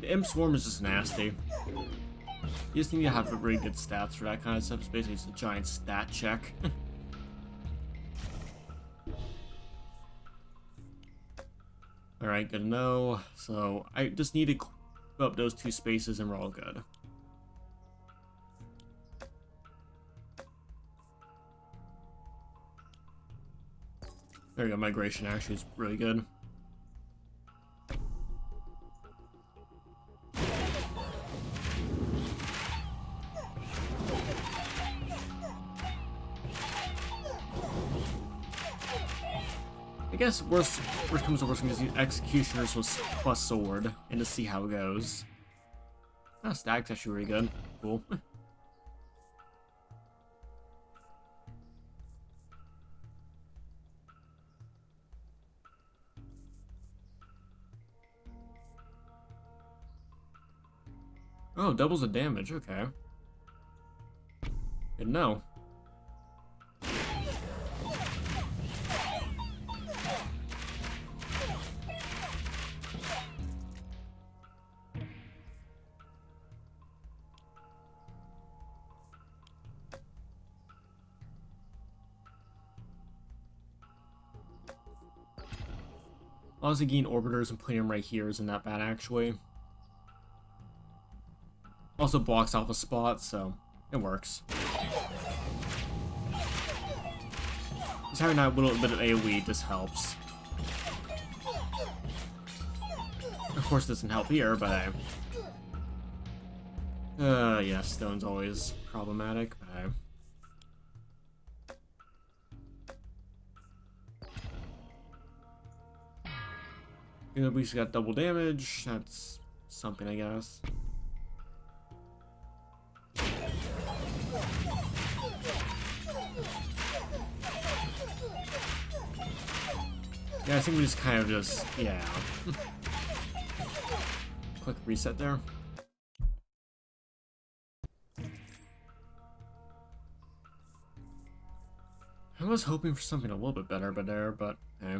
The Imp Swarm is just nasty. You just need to have really good stats for that kind of stuff. It's basically just a giant stat check. Alright, good to know. So, I just need to fill up those two spaces and we're all good. There we go, migration actually is really good. I guess worst comes to worst, we can use Executioners plus Sword and just see how it goes. Ah, Stag's actually really good. Cool. Oh, doubles the damage, okay. Good to know. Honestly, getting Orbiters and putting them right here isn't that bad, actually. Also blocks off a spot, so it works. Just having that little bit of AoE just helps. Of course, it doesn't help here, but yeah, stone's always problematic, but at least got double damage. That's something, I guess. Yeah, I think we just kind of just, yeah. Quick reset there. I was hoping for something a little bit better, but hey.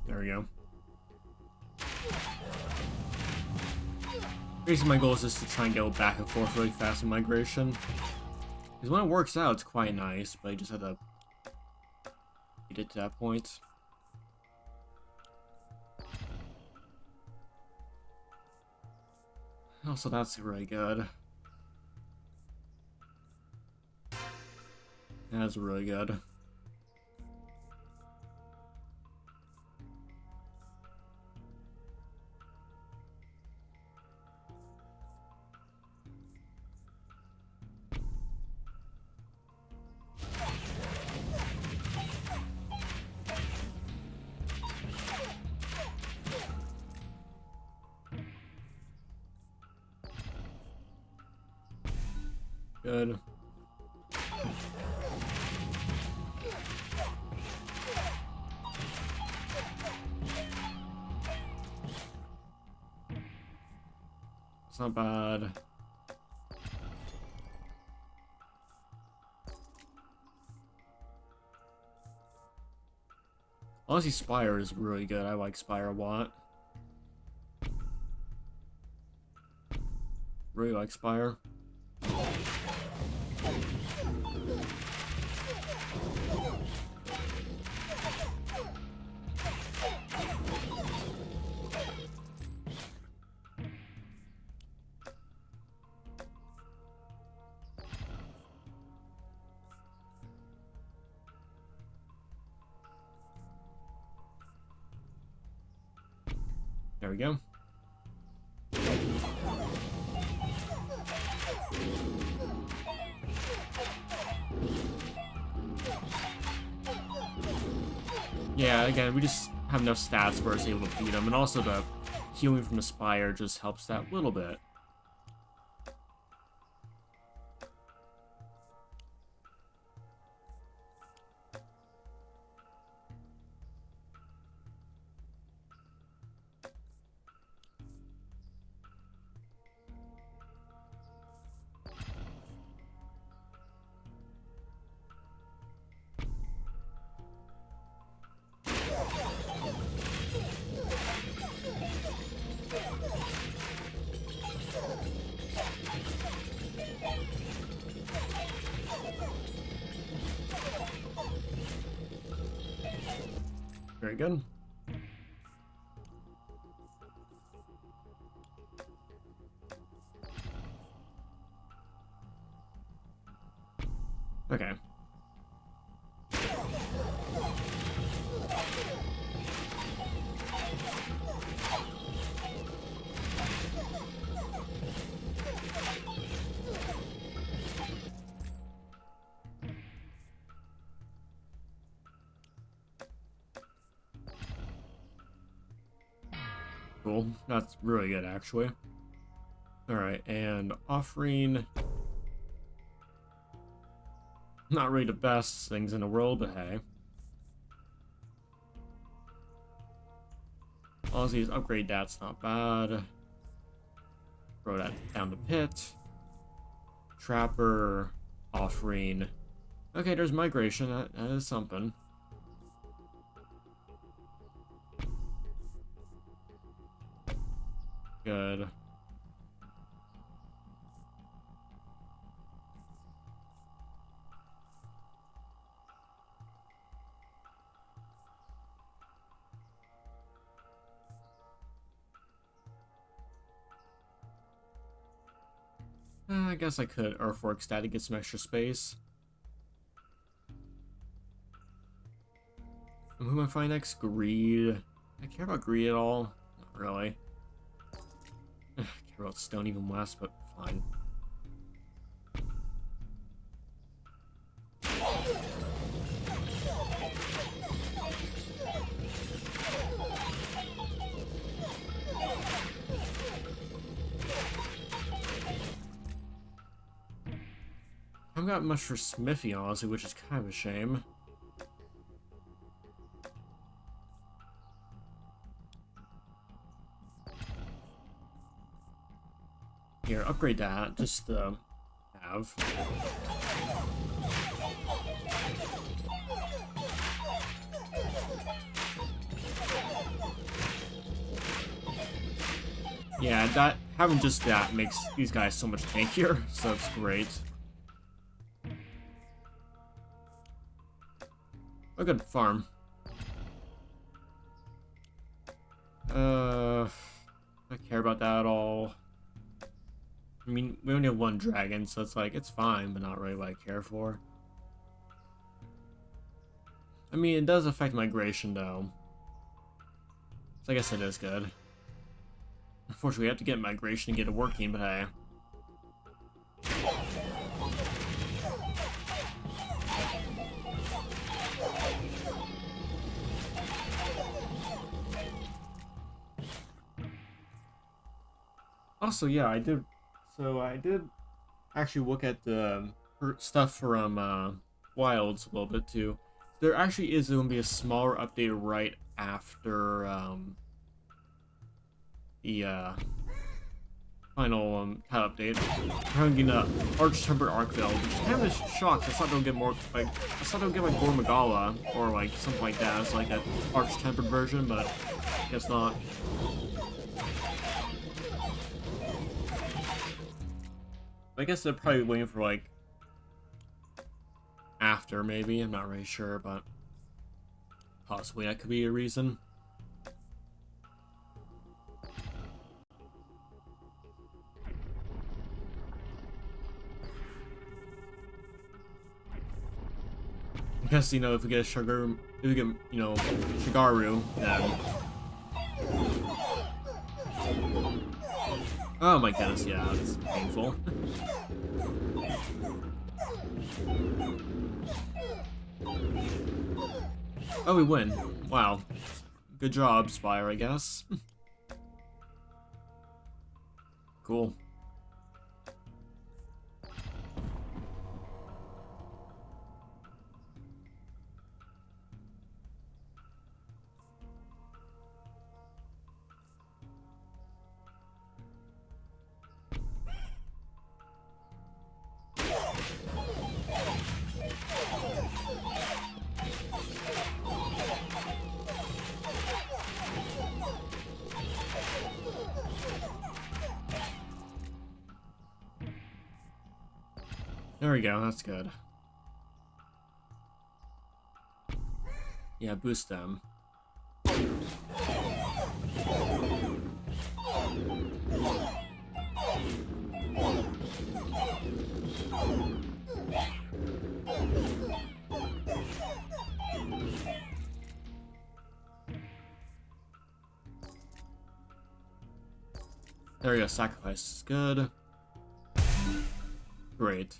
There we go. Basically, my goal is just to try and go back and forth really fast in migration. Because when it works out, it's quite nice, but I just had to get it to that point. Also, that's really good. That's really good. Good. It's not bad. Honestly, Spire is really good. I like Spire a lot. Really like Spire. There we go. Yeah, again, we just have enough stats where it's able to beat him, and also the healing from the Spire just helps that little bit. Very good. Okay. Cool. That's really good, actually. Alright, and offering... Not really the best things in the world, but hey. Aussie's upgrade, that's not bad. Throw that down the pit. Trapper, offering. Okay, there's migration, that is something. Good. I guess I could Earthwork Stat to get some extra space. And who am I find next? Greed. I care about Greed at all? Not really. I care about Stone even less, but fine. I haven't got much for Smithy, honestly, which is kind of a shame. Here, upgrade that, just to have. Yeah, that having just that makes these guys so much tankier, so it's great. A good farm. I care about that at all. I mean, we only have one dragon, so it's like, it's fine, but not really what I care for. I mean, it does affect migration, though. So I guess it is good. Unfortunately, we have to get migration to get it working, but hey. Also, yeah, I did actually look at the stuff from Wilds a little bit too. There actually is going to be a smaller update right after the final cat update. We're going to get Arch-Tempered Arkvale, which is kind of a shock. I thought they'll get more like Gore Magala or like something like that. It's like that Arch-Tempered version, but I guess not. I guess they're probably waiting for, like, after, maybe. I'm not really sure, but possibly that could be a reason. I guess, you know, if we get Shagaru, then Oh my goodness, yeah, it's painful. Oh, we win. Wow. Good job, Spire, I guess. Cool. There we go, that's good. Yeah, boost them. There we go, sacrifice is good. Great.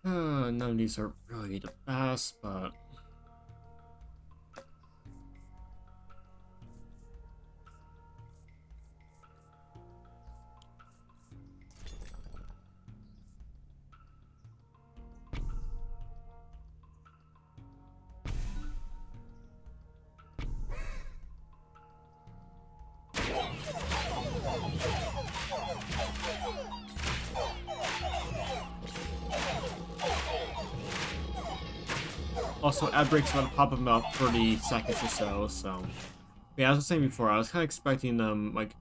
None of these are really the best, but... Also, ad breaks about to pop up in about 30 seconds or so. Yeah, as I was saying before, I was kind of expecting like,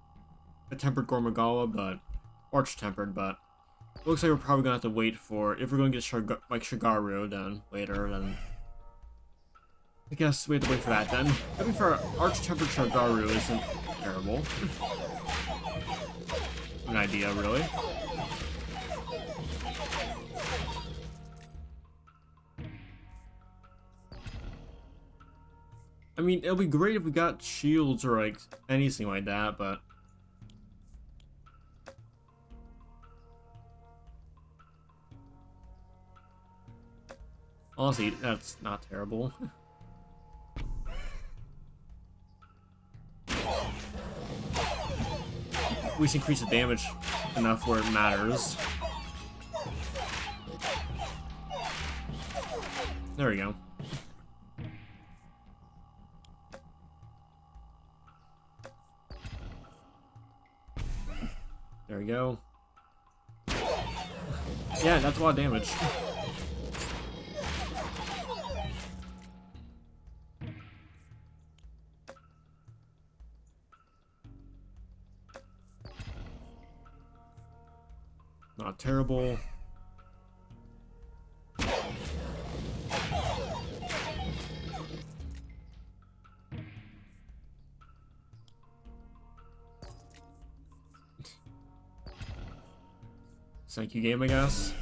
a tempered Gormagawa, but... Arch-tempered, but... Looks like we're probably gonna have to wait for... If we're gonna get Shigaru done later, then... I guess we have to wait for that then. To be fair, Arch-tempered Shigaru isn't terrible. An idea, really. I mean, it'll be great if we got shields or, like, anything like that, but... Honestly, that's not terrible. We should increase the damage enough where it matters. There we go. There we go. Yeah, that's a lot of damage. Not terrible. Thank you, game, I guess.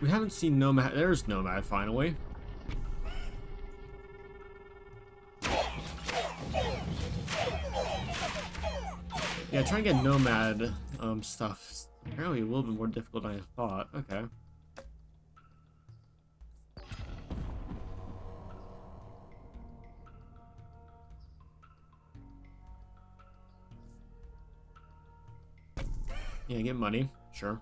We haven't seen Nomad. There's Nomad, finally. Yeah, trying to get Nomad stuff is apparently a little bit more difficult than I thought. Okay. Yeah, get money. Sure.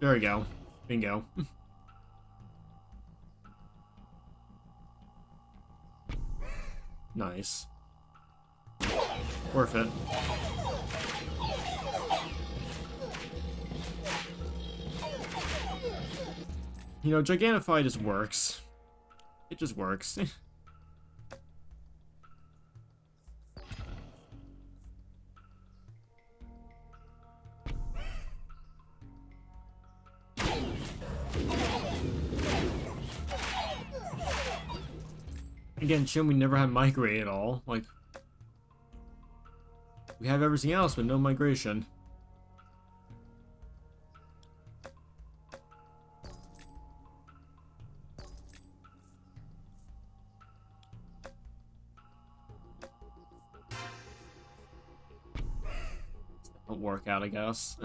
There we go. Bingo. Nice. Worth it. You know, Gigantify just works. It just works. Again, Shin, we never had migrate at all. Like, we have everything else, but no migration. It'll work out, I guess.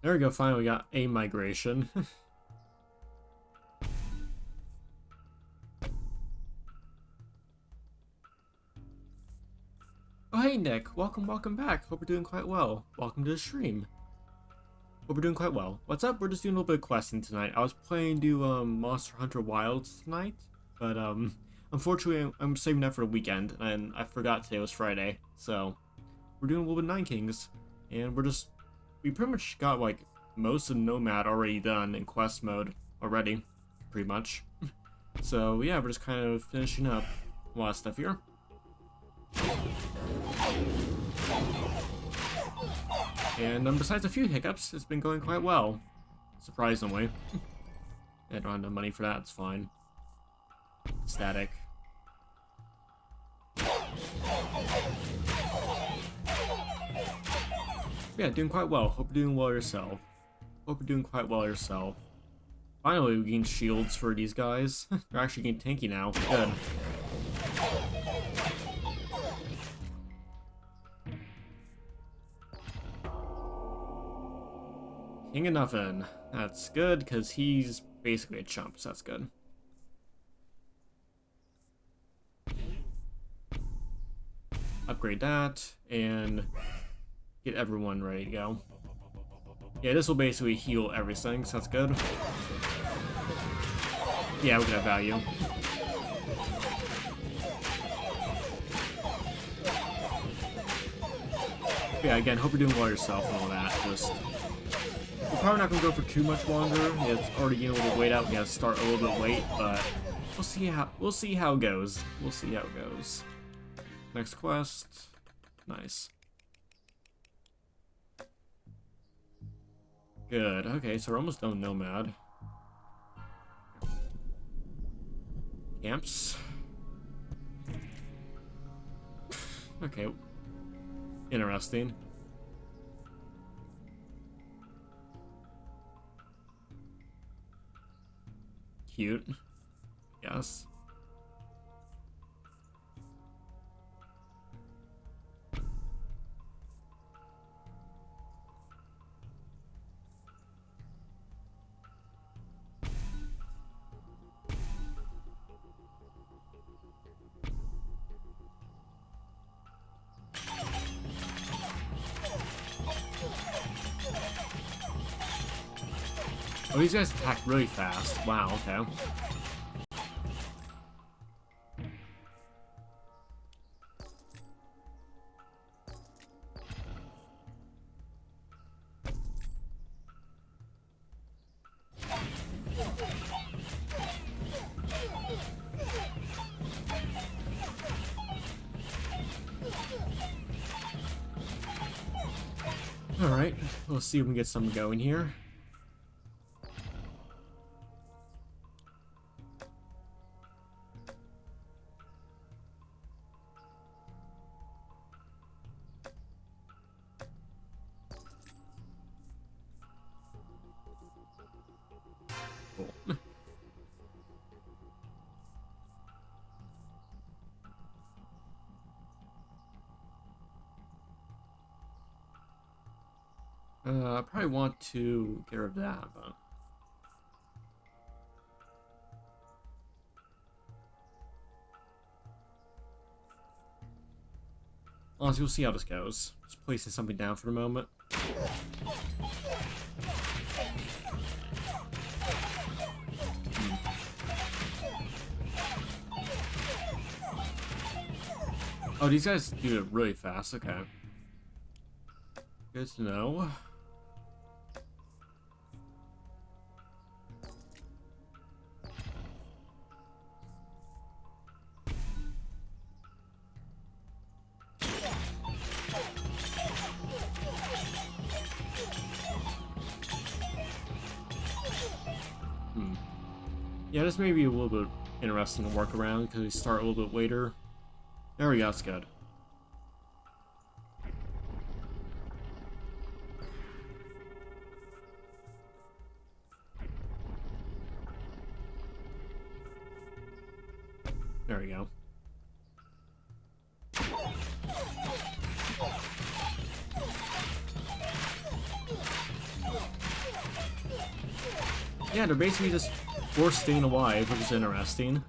There we go, finally we got a migration. Oh hey Nick, welcome back. Hope you're doing quite well. Welcome to the stream. Hope we're doing quite well. What's up? We're just doing a little bit of questing tonight. I was planning to do Monster Hunter Wilds tonight, but unfortunately I'm saving that for the weekend, and I forgot today was Friday. So we're doing a little bit of Nine Kings, and we pretty much got like most of Nomad already done in quest mode already, pretty much. So yeah, we're just kind of finishing up a lot of stuff here. And besides a few hiccups, it's been going quite well, surprisingly. I don't have no money for that, it's fine. Static. Yeah, doing quite well. Hope you're doing well yourself. Hope you're doing quite well yourself. Finally, we gained shields for these guys. They're actually getting tanky now. Good. King of Nothing. That's good, because he's basically a chump, so that's good. Upgrade that, and get everyone ready to go. Yeah, this will basically heal everything, so that's good. Yeah, we can have value. Yeah, again, hope you're doing well yourself and all that. Just, we're probably not gonna go for too much longer. Yeah, it's already getting a little wait out. We gotta start a little bit late, but we'll see how it goes. We'll see how it goes. Next quest. Nice. Good. Okay, so we're almost done with Nomad. Camps. Okay. Interesting. Cute. Yes. Oh, these guys attack really fast. Wow, okay. Alright, we'll see if we can get something going here. I probably want to get rid of that, but... Honestly, we'll see how this goes. Just placing something down for the moment. Oh, these guys do it really fast. Okay. Good to know. Yeah, this may be a little bit interesting to work around because we start a little bit later. There we go, that's good. There we go. Yeah, they're basically just forced staying alive, which is interesting.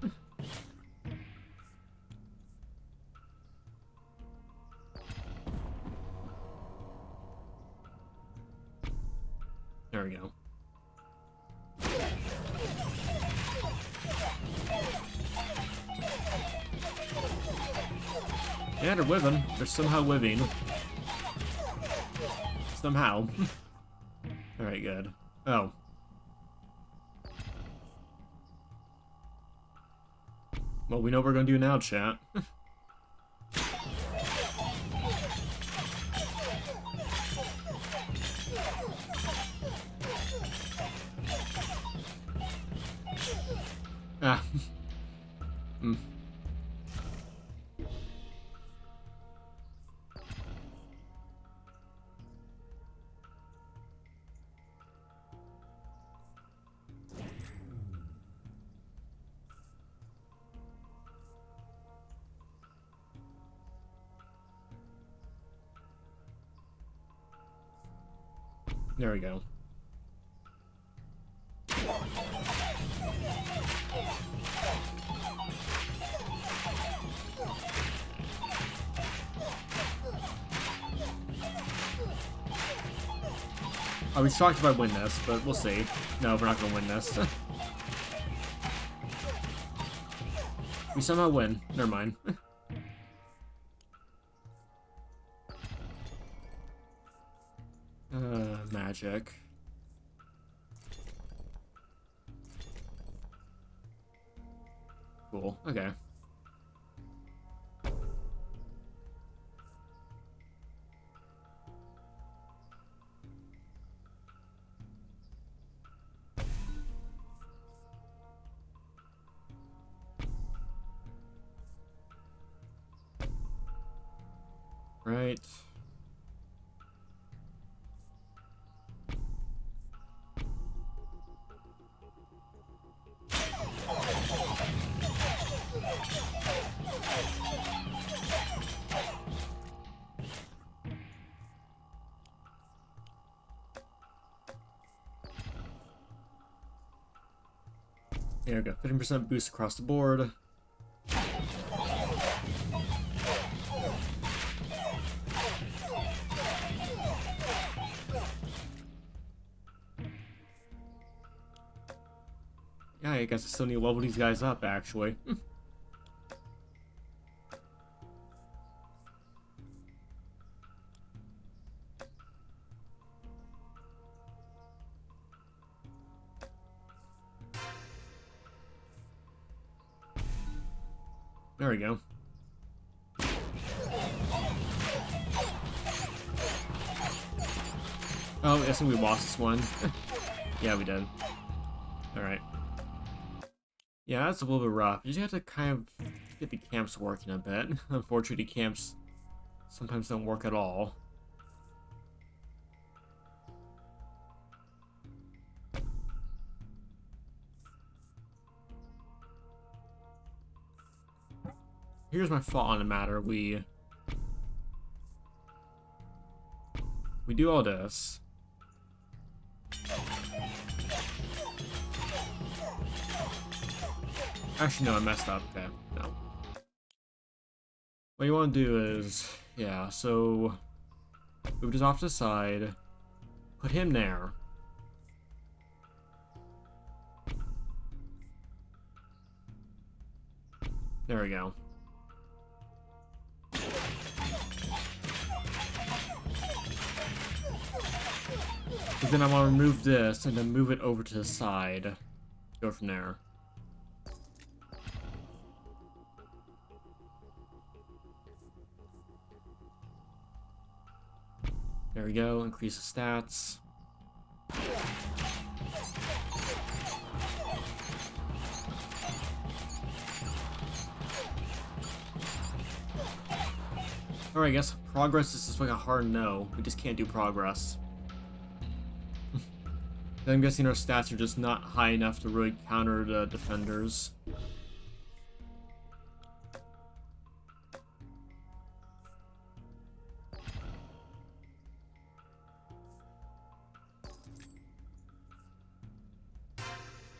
There we go. Yeah, they're living. They're somehow living. Somehow. Alright, good. Oh. Well, we know what we're gonna do now, chat. Ah. There we go. I was shocked if I win this, but we'll see. No, we're not gonna win this. We somehow win. Never mind. Magic. Cool. Okay. Right. There we go. 15% boost across the board. Yeah, I guess I still need to level these guys up, actually. There we go. Oh, I think we lost this one. Yeah, we did. Alright. Yeah, that's a little bit rough. You just have to kind of get the camps working a bit. Unfortunately, camps sometimes don't work at all. Here's my thought on the matter. We do all this. Actually, no, I messed up. Okay, no. What you want to do is, yeah, so move this off to the side, put him there. There we go. Because then I want to remove this and then move it over to the side. Go from there. There we go, increase the stats. Alright, I guess progress is just like a hard no. We just can't do progress. I'm guessing our stats are just not high enough to really counter the defenders.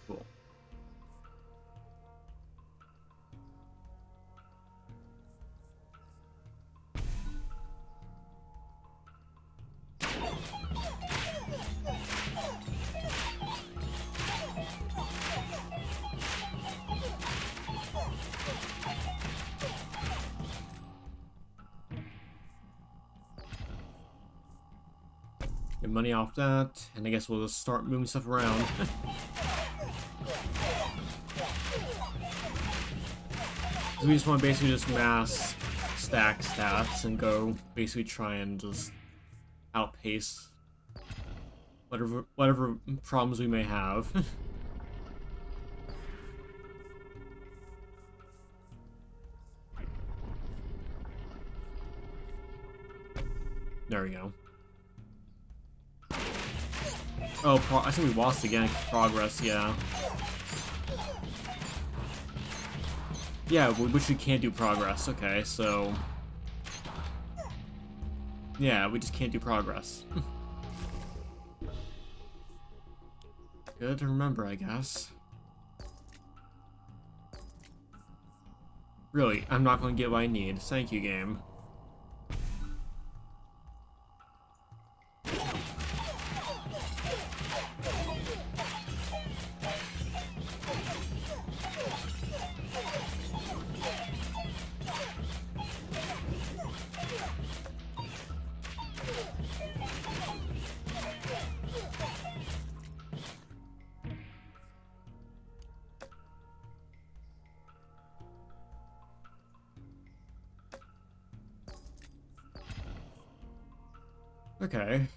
Cool. Get money off that, and I guess we'll just start moving stuff around. We just want to basically just mass stack stats and go basically try and just outpace whatever problems we may have. There we go. Oh, I think we lost again. Progress, yeah. Yeah, which we can't do progress. Okay, so... yeah, we just can't do progress. Good to remember, I guess. Really, I'm not going to get what I need. Thank you, game. Okay.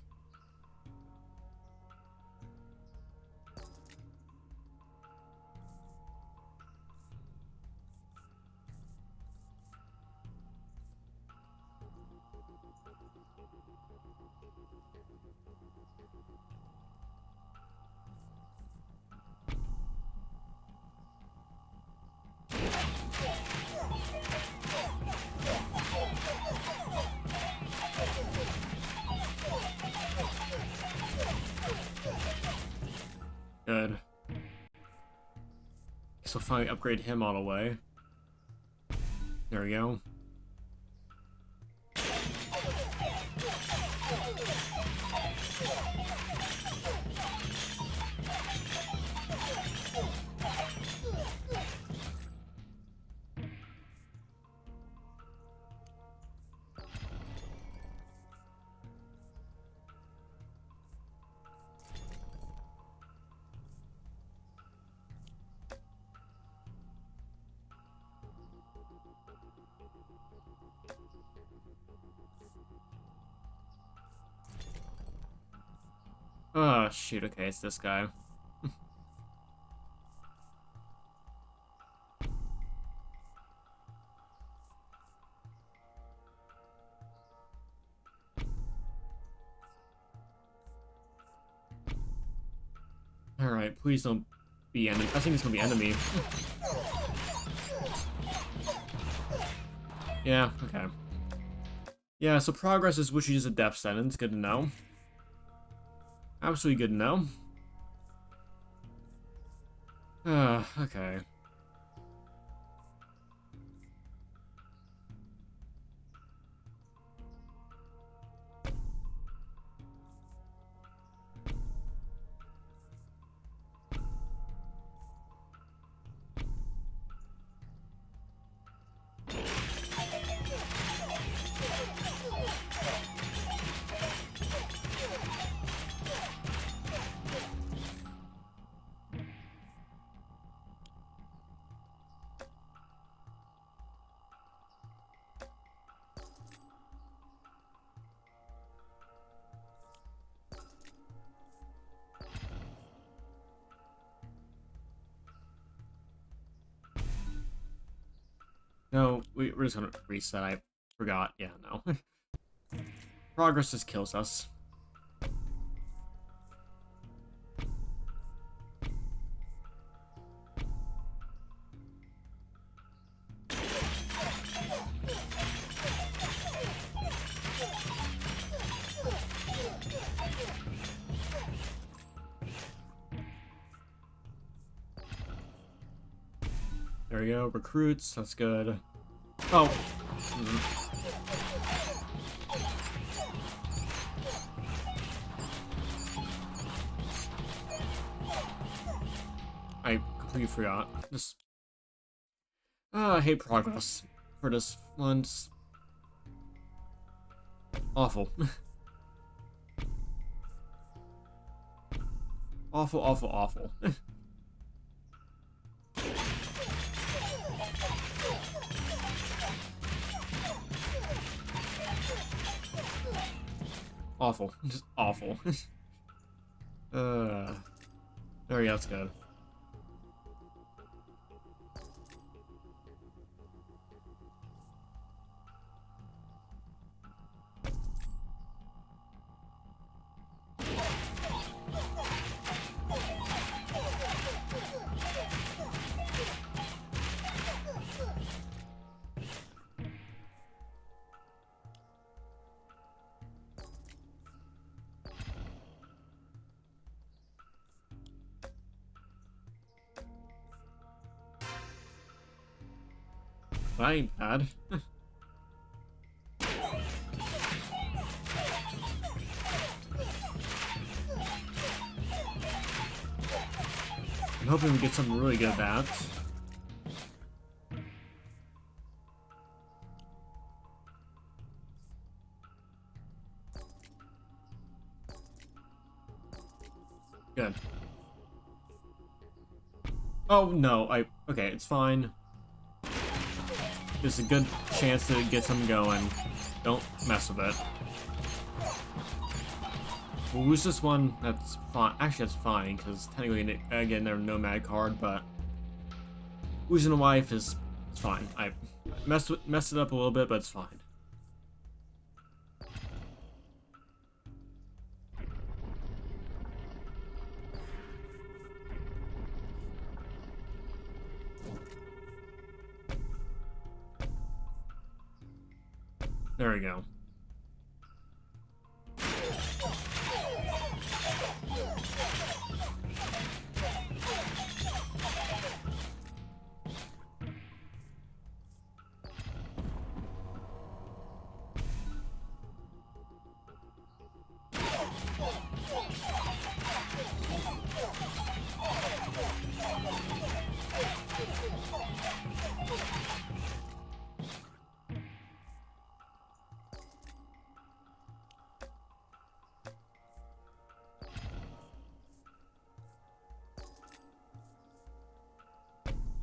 Good. So finally upgrade him all the way. There we go. Oh, shoot, okay, it's this guy. Alright, please don't be enemy. I think it's gonna be enemy. Yeah, okay. Yeah, so progress is which is a death sentence, good to know. Absolutely good to know. Okay. No, we're just gonna reset. I forgot. Yeah, no. Progress just kills us. There we go. Recruits. That's good. Oh. I completely forgot. Just. I hate progress for this once. Awful. Awful, awful, awful. Awful. Just awful. There we go, that's good. That ain't bad. I'm hoping we get something really good at that. Good. Oh, no, okay, it's fine. There's a good chance to get something going. Don't mess with it. We'll lose this one, that's fine. Actually, that's fine, because technically, again, they're a nomad card, but losing a wife is fine. I messed it up a little bit, but it's fine. There we go.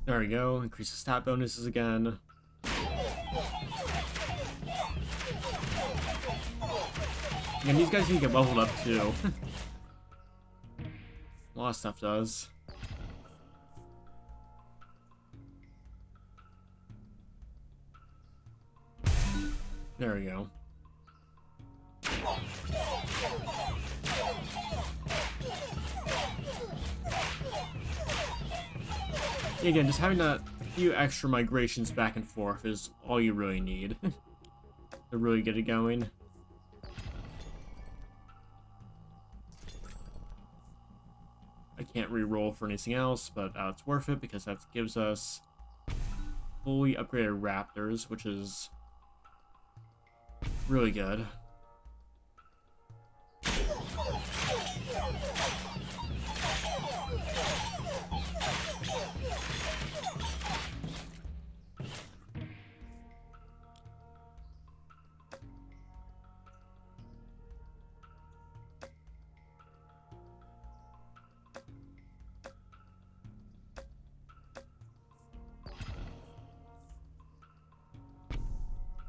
There we go. Increase the stat bonuses again. And these guys need to get leveled up too. A lot of stuff does. There we go. Again, just having a few extra migrations back and forth is all you really need to really get it going. can't re-roll for anything else, but it's worth it because that gives us fully upgraded raptors, which is really good.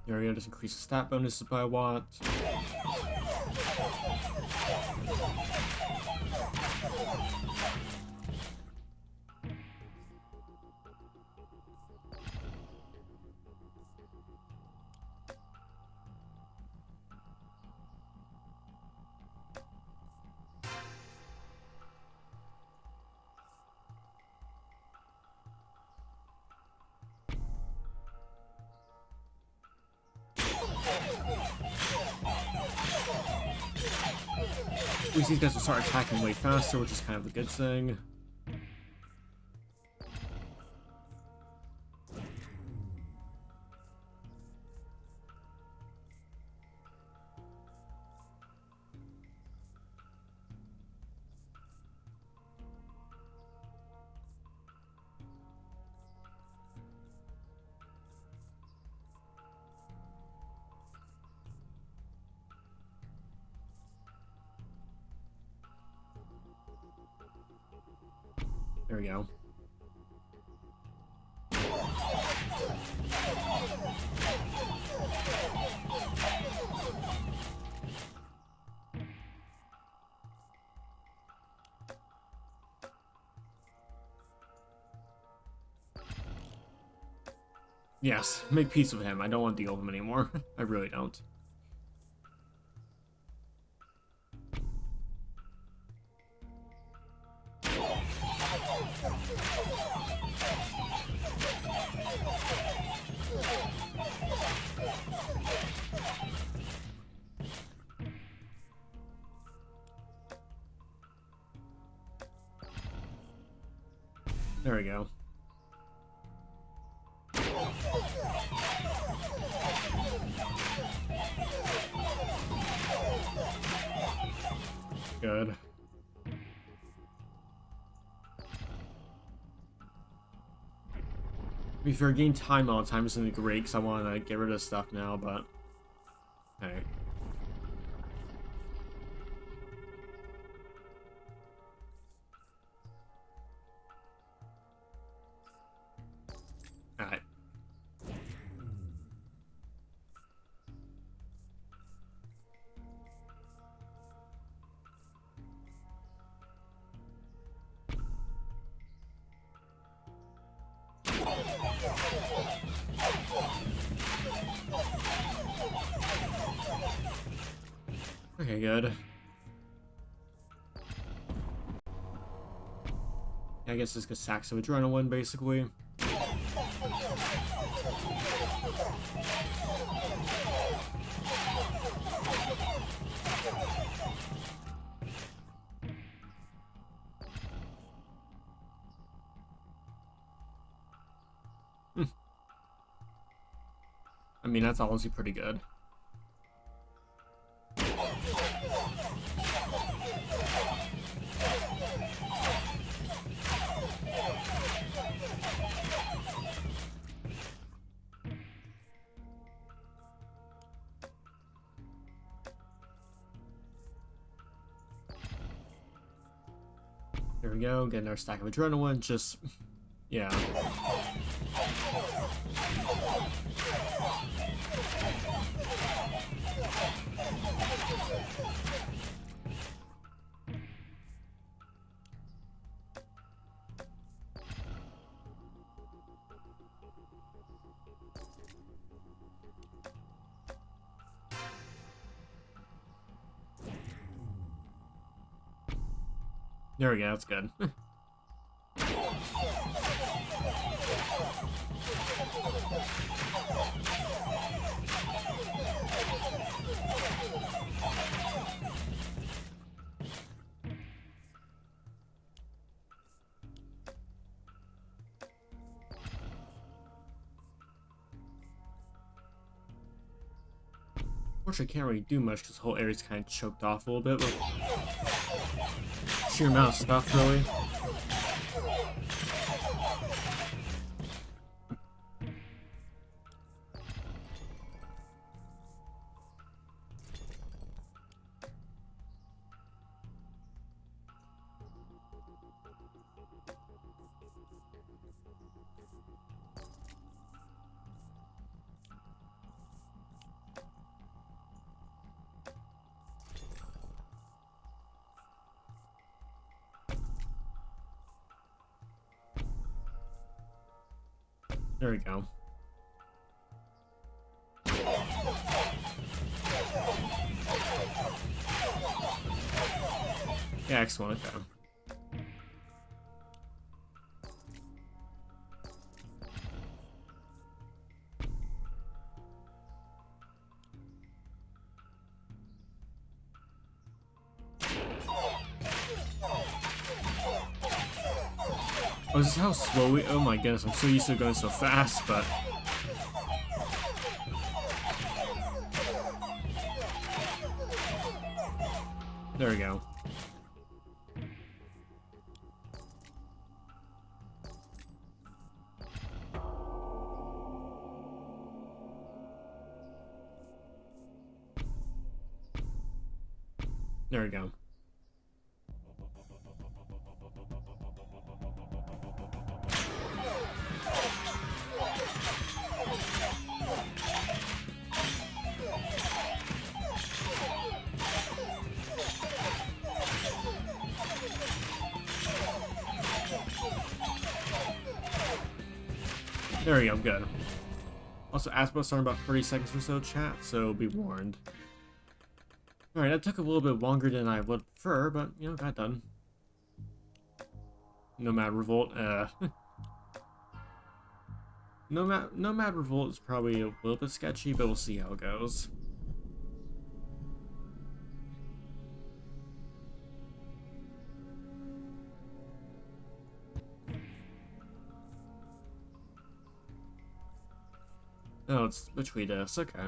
There we go, just increase the stat bonuses by a watt. At least these guys will start attacking way faster, which is kind of a good thing. There we go. Yes, make peace with him. I don't want to deal with him anymore. I really don't. There we go. Good. If you're gaining time all the time, isn't great because I want to get rid of stuff now, but hey. Alright. Okay, good. I guess it's just sacks of adrenaline, basically. I mean, that's honestly pretty good. There we go, getting our stack of adrenaline, just, yeah. There we go, that's good. Unfortunately, I can't really do much because the whole area's kind of choked off a little bit with sheer amount of stuff, really. There we go. Yeah, excellent. Okay. Oh, this is how slowly. Oh my goodness, I'm so used to going so fast, but. There we go. There we go. There we go, good. Also, Aspo starting about 30 seconds or so, chat, so be warned. Alright, that took a little bit longer than I would prefer, but, you know, got done. Nomad Revolt, Nomad Revolt is probably a little bit sketchy, but we'll see how it goes. Oh, it's between us, okay.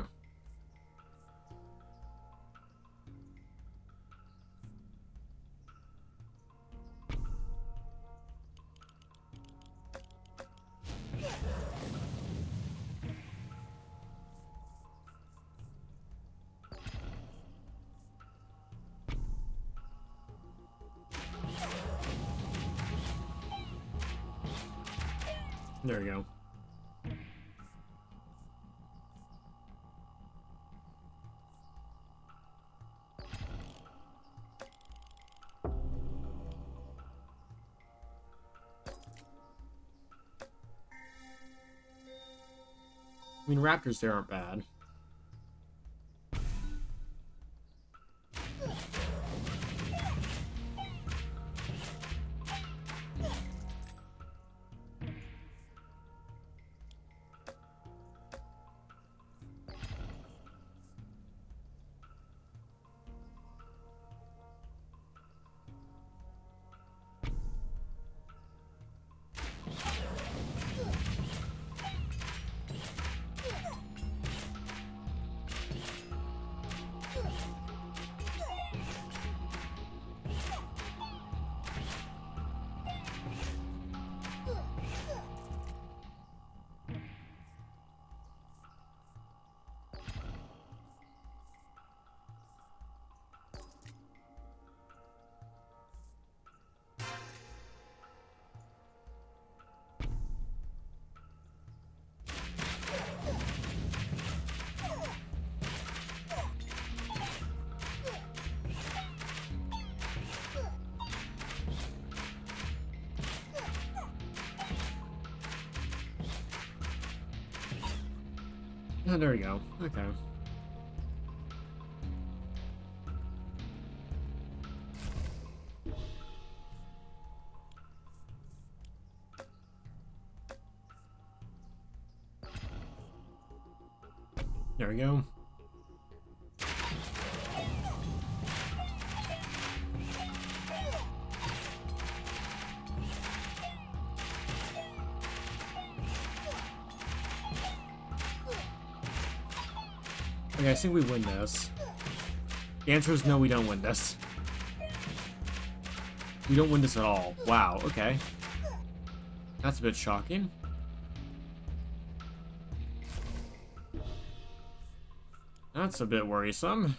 There we go. I mean, raptors there aren't bad. Oh, there we go. Okay. There we go. Okay, I think we win this. The answer is no, we don't win this. We don't win this at all. Wow, okay. That's a bit shocking. That's a bit worrisome.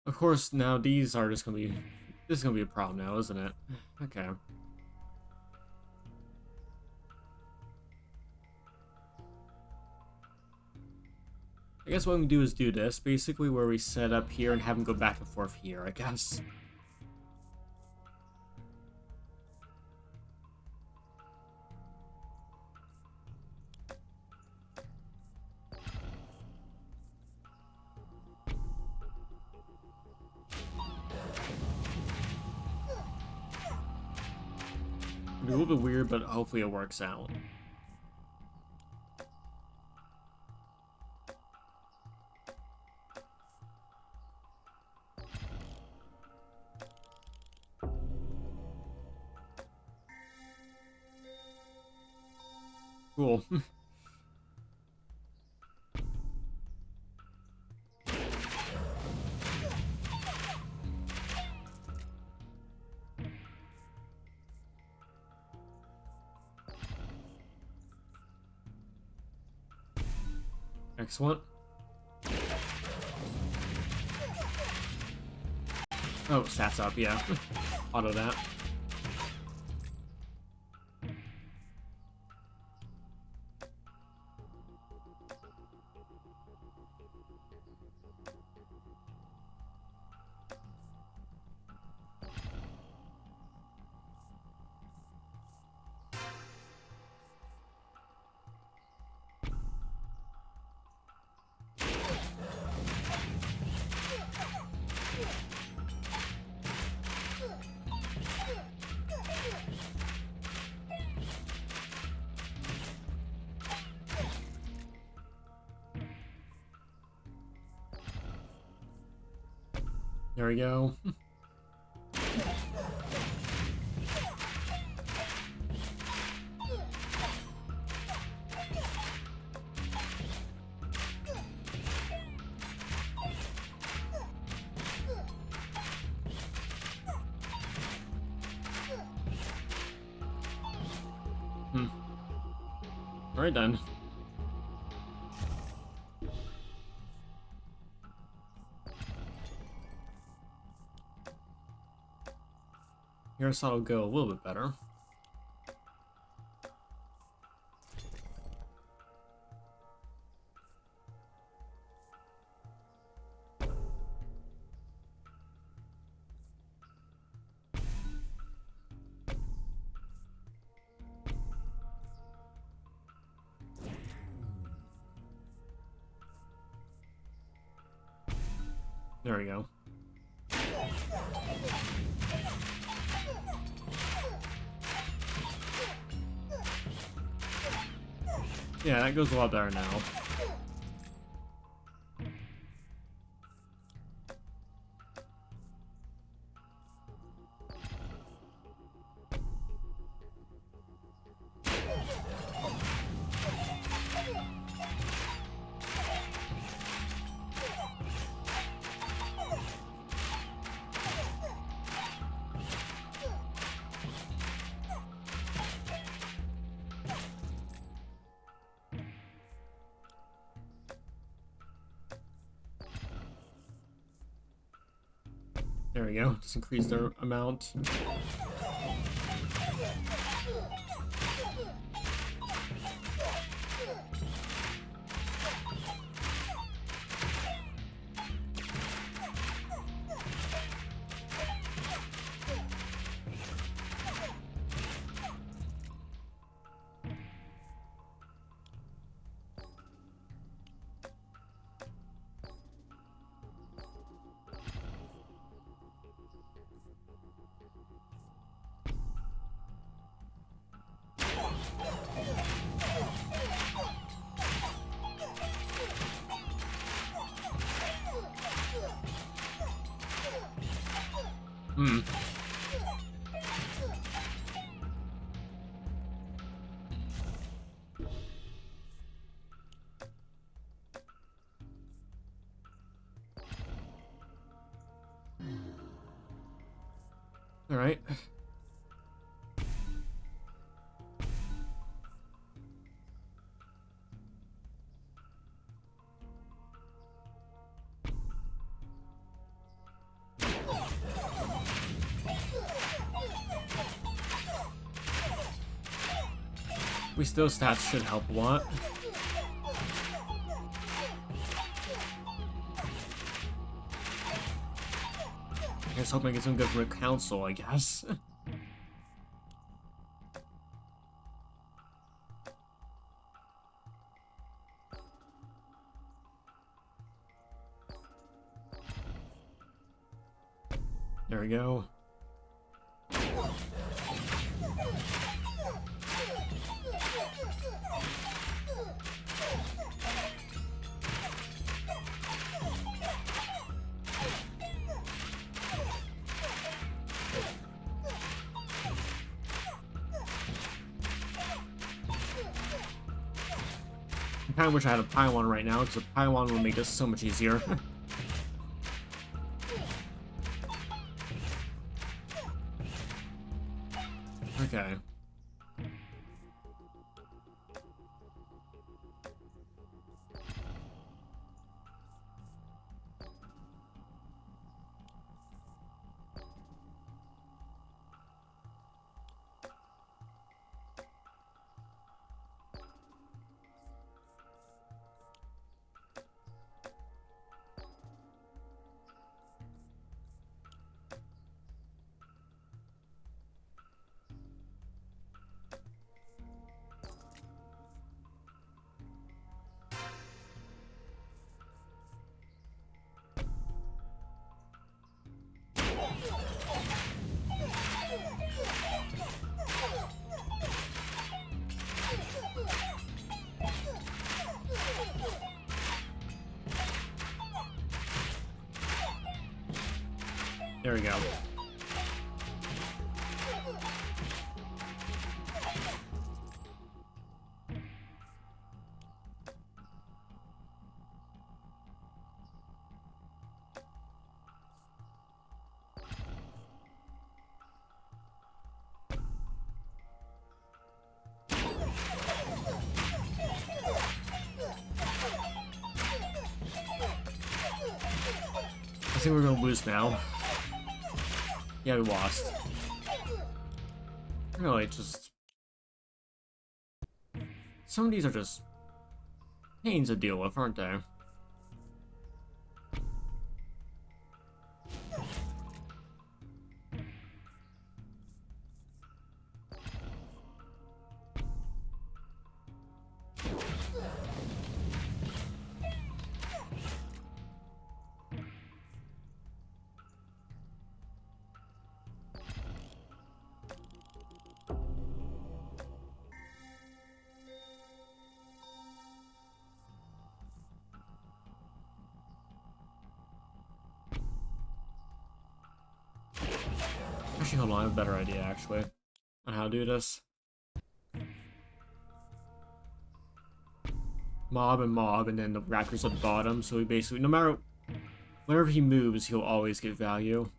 Of course, now these are just gonna be... This is gonna be a problem now, isn't it? Okay. I guess what we do is do this, basically, where we set up here and have them go back and forth here, I guess. It'll be a little bit weird, but hopefully it works out. Cool. Excellent. Oh, stats up, yeah. Auto that. There we go. Alright then. Here's how it'll go a little bit better. There we go. Yeah, that goes a lot better now. There we go. Just increase their amount. Hmm. All right. We still stats should help a lot. I was hoping I get some good from a council, I guess. There we go. I kind of wish I had a Pylon right now, because a Pylon would make this so much easier. Okay. There we go. I think we're gonna lose now. Yeah, we lost. Really, just... Some of these are just pains to deal with, aren't they? Actually, hold on, I have a better idea, actually, on how to do this. Mob and mob, and then the Raptors at the bottom, so he basically, no matter... Whenever he moves, he'll always get value.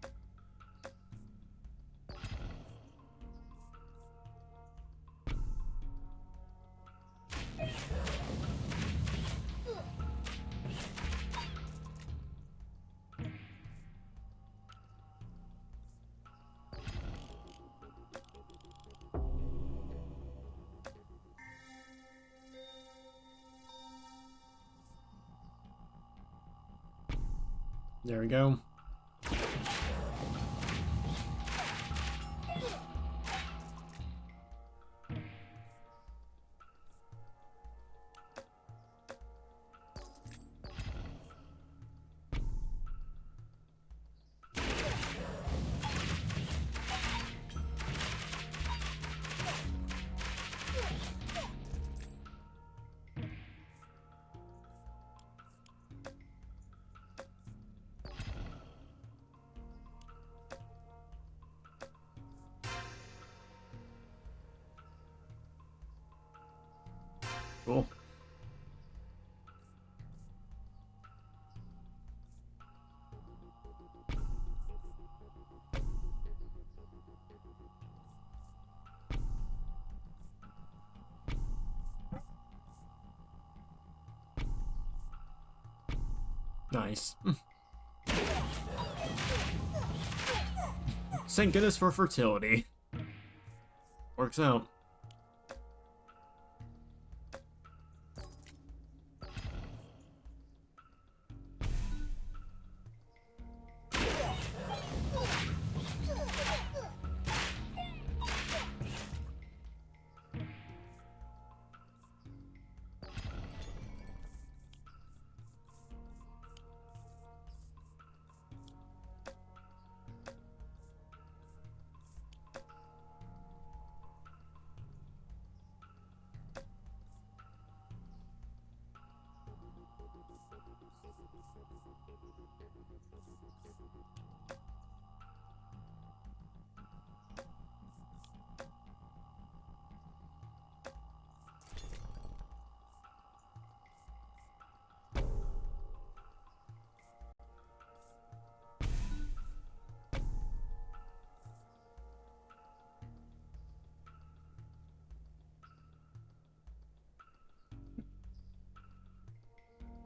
There we go. Cool. Nice. Thank goodness for fertility. Works out.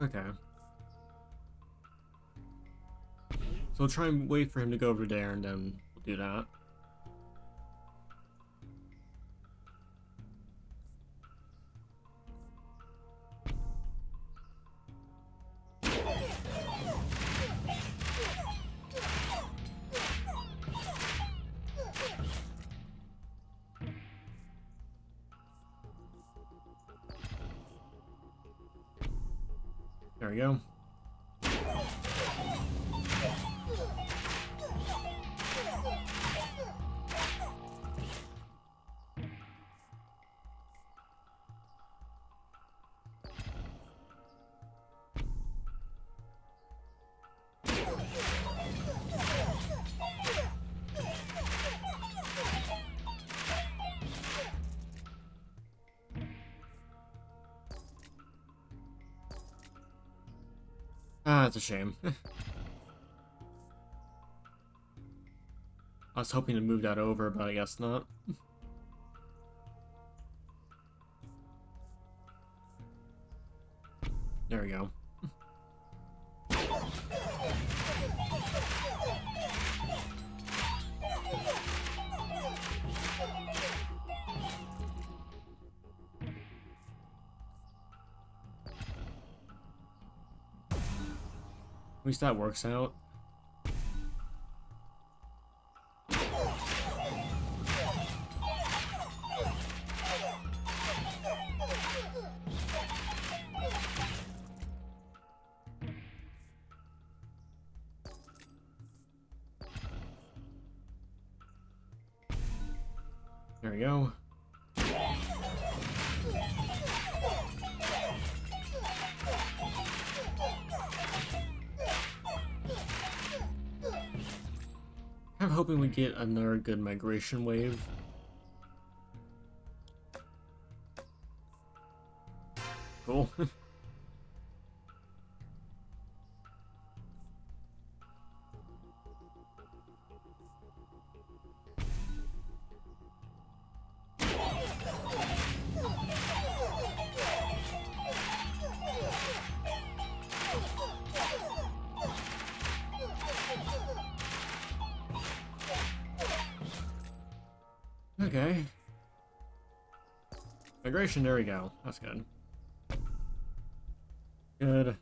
Okay. So we'll try and wait for him to go over there, and then we'll do that. There we go. Ah, it's a shame. I was hoping to move that over, but I guess not. There we go. At least that works out. There we go. I'm hoping we get another good migration wave. Cool. Okay. Migration, there we go. That's good. Good.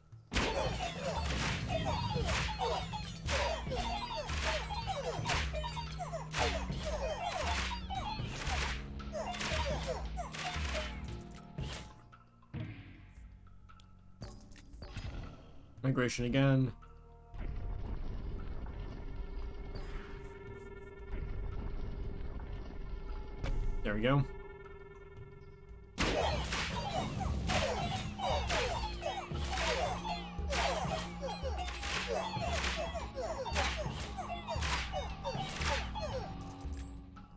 Migration again. There we go.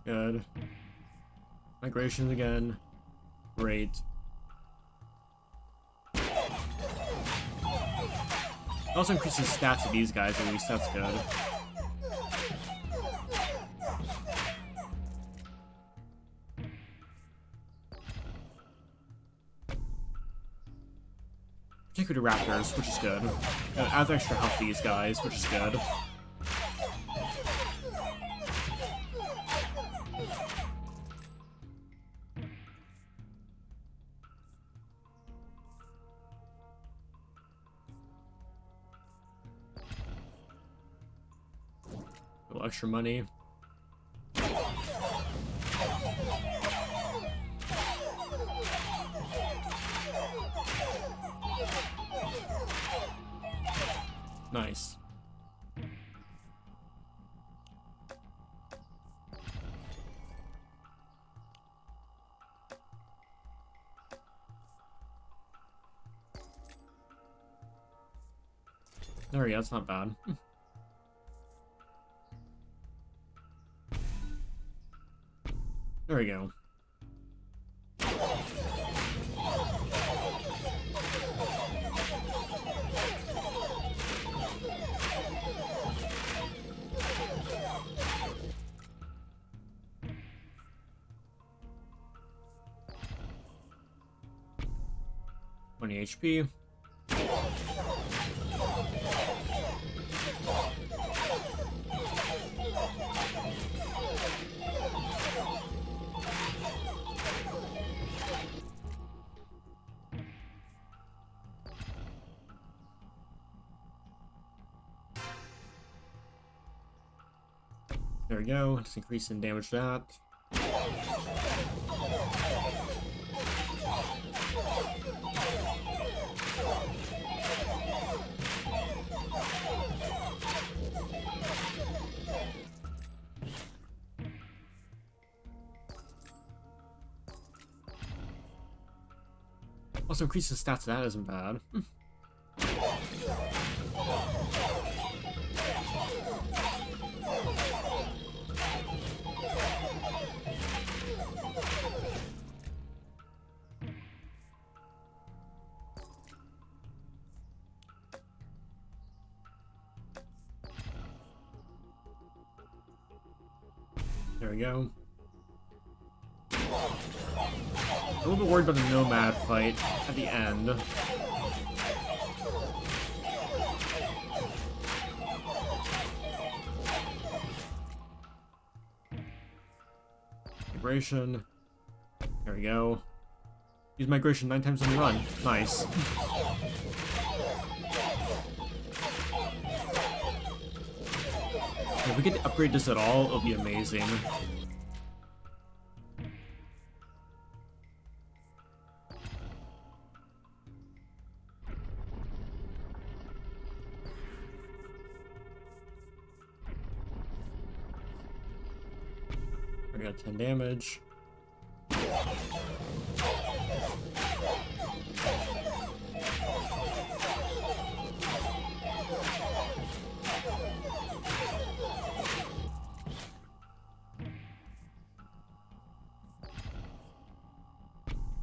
Good. Migrations again. Great. Also increases stats of these guys at least, that's good. Particularly Raptors, which is good. Adds extra health to these guys, which is good. A little extra money. Nice. There we go, that's not bad. There we go. HP. There we go, just increase in damage to that. Also increase the stats of that isn't bad. There we go. A little bit worried about the Nomad fight at the end. Migration. There we go. Use migration 9 times on the run. Nice. If we could upgrade this at all, it'll be amazing. I got 10 damage.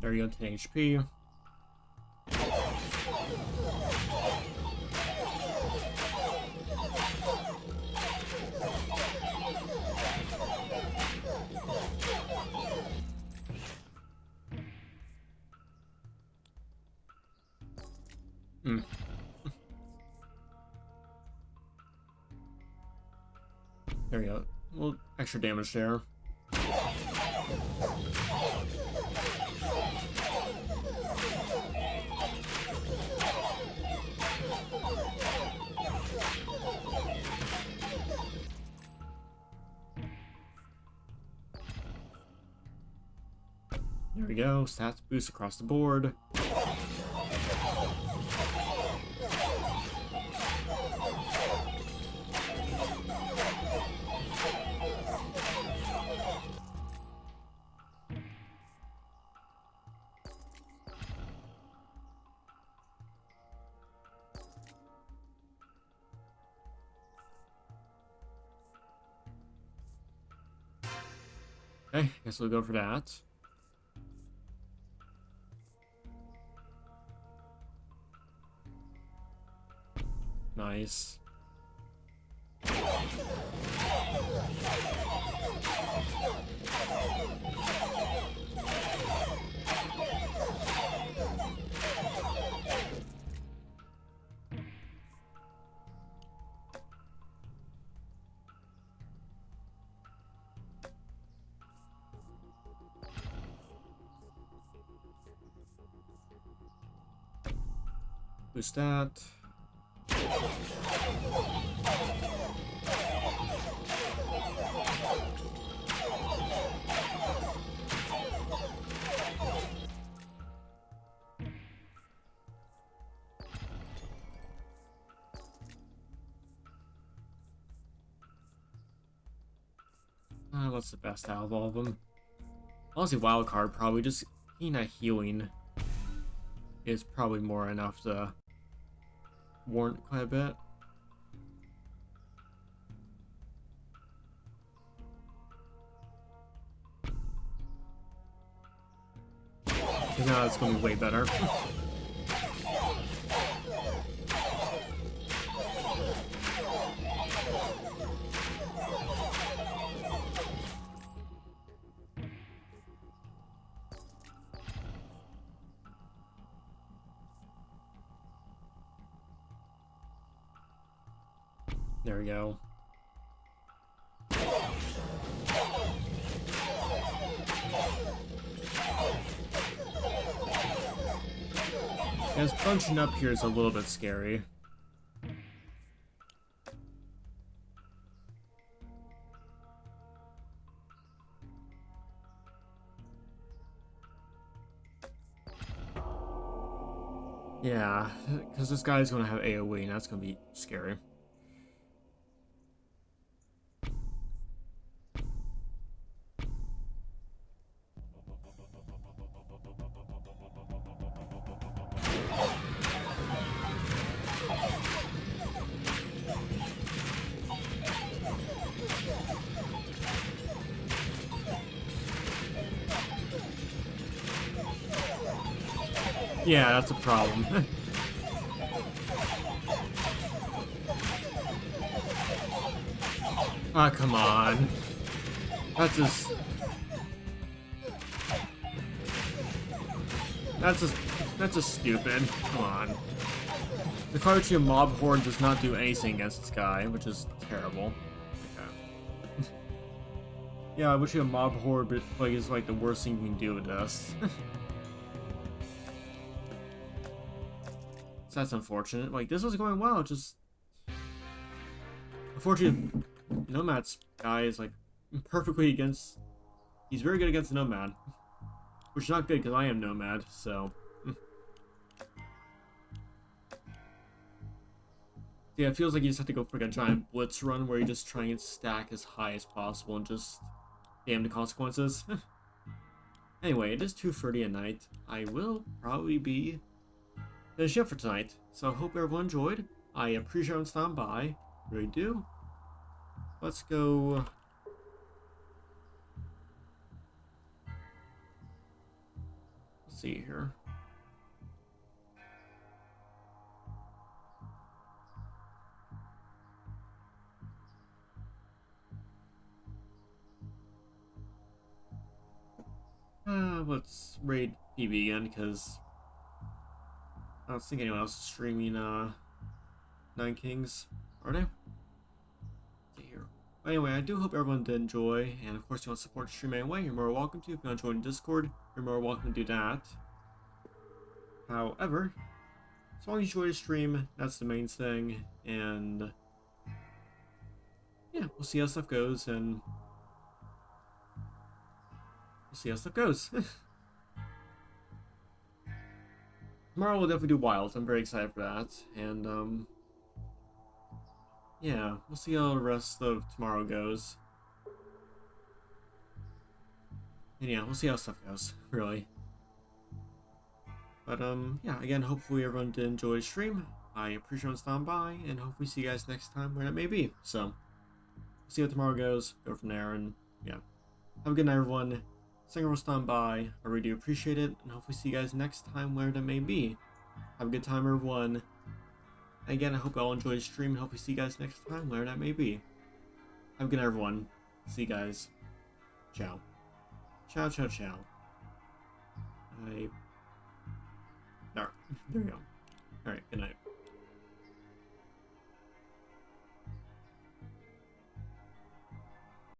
There you go, 10 HP. There we go. A little extra damage there. There we go. Stats boost across the board. Okay, guess we'll go for that. Nice. Boost that. What's the best out of all of them? Honestly, wild card probably just getting that healing is probably more enough to warrant quite a bit. Because now it's going to be way better. There we go. Yes, bunching up here is a little bit scary. Yeah, because this guy's going to have AoE, and that's going to be scary. Yeah, that's a problem. Ah, come on. That's just... That's just stupid. Come on. The Cartier Mob Horde does not do anything against this guy, which is terrible. Okay. Yeah, I wish you a Mob Horde, but like, is like the worst thing you can do with this. So that's unfortunate. Like, this was going well, just... Unfortunately, Nomad's guy is, like, perfectly against... He's very good against the Nomad. Which is not good, because I am Nomad, so... Yeah, it feels like you just have to go for like a giant blitz run where you just try and stack as high as possible and just... damn the consequences. Anyway, it is 2:30 at night. I will probably be... finish up for tonight. So I hope everyone enjoyed. I appreciate everyone stopping by. Really do. Let's go. Let's see here. Let's raid PB again because I don't think anyone else is streaming Nine Kings, are they? Let's see here. Anyway, I do hope everyone did enjoy, and of course, if you want to support the stream anyway, you're more welcome to. If you want to join Discord, you're more welcome to do that. However, as long as you enjoy the stream, that's the main thing, and yeah, we'll see how stuff goes, and we'll see how stuff goes. Tomorrow we'll definitely do Wilds. I'm very excited for that, and yeah, we'll see how the rest of tomorrow goes. And yeah, we'll see how stuff goes, really. But yeah, again, hopefully everyone did enjoy the stream. I appreciate everyone stopping by, and hopefully see you guys next time when it may be. So, see how tomorrow goes, go from there, and yeah. Have a good night, everyone. Thank you for stopping by. I really do appreciate it, and hopefully see you guys next time, where that may be. Have a good time, everyone. Again, I hope you all enjoyed the stream, and hopefully see you guys next time, where that may be. Have a good night, everyone. See you guys. Ciao. Ciao, ciao, ciao. No, there we go.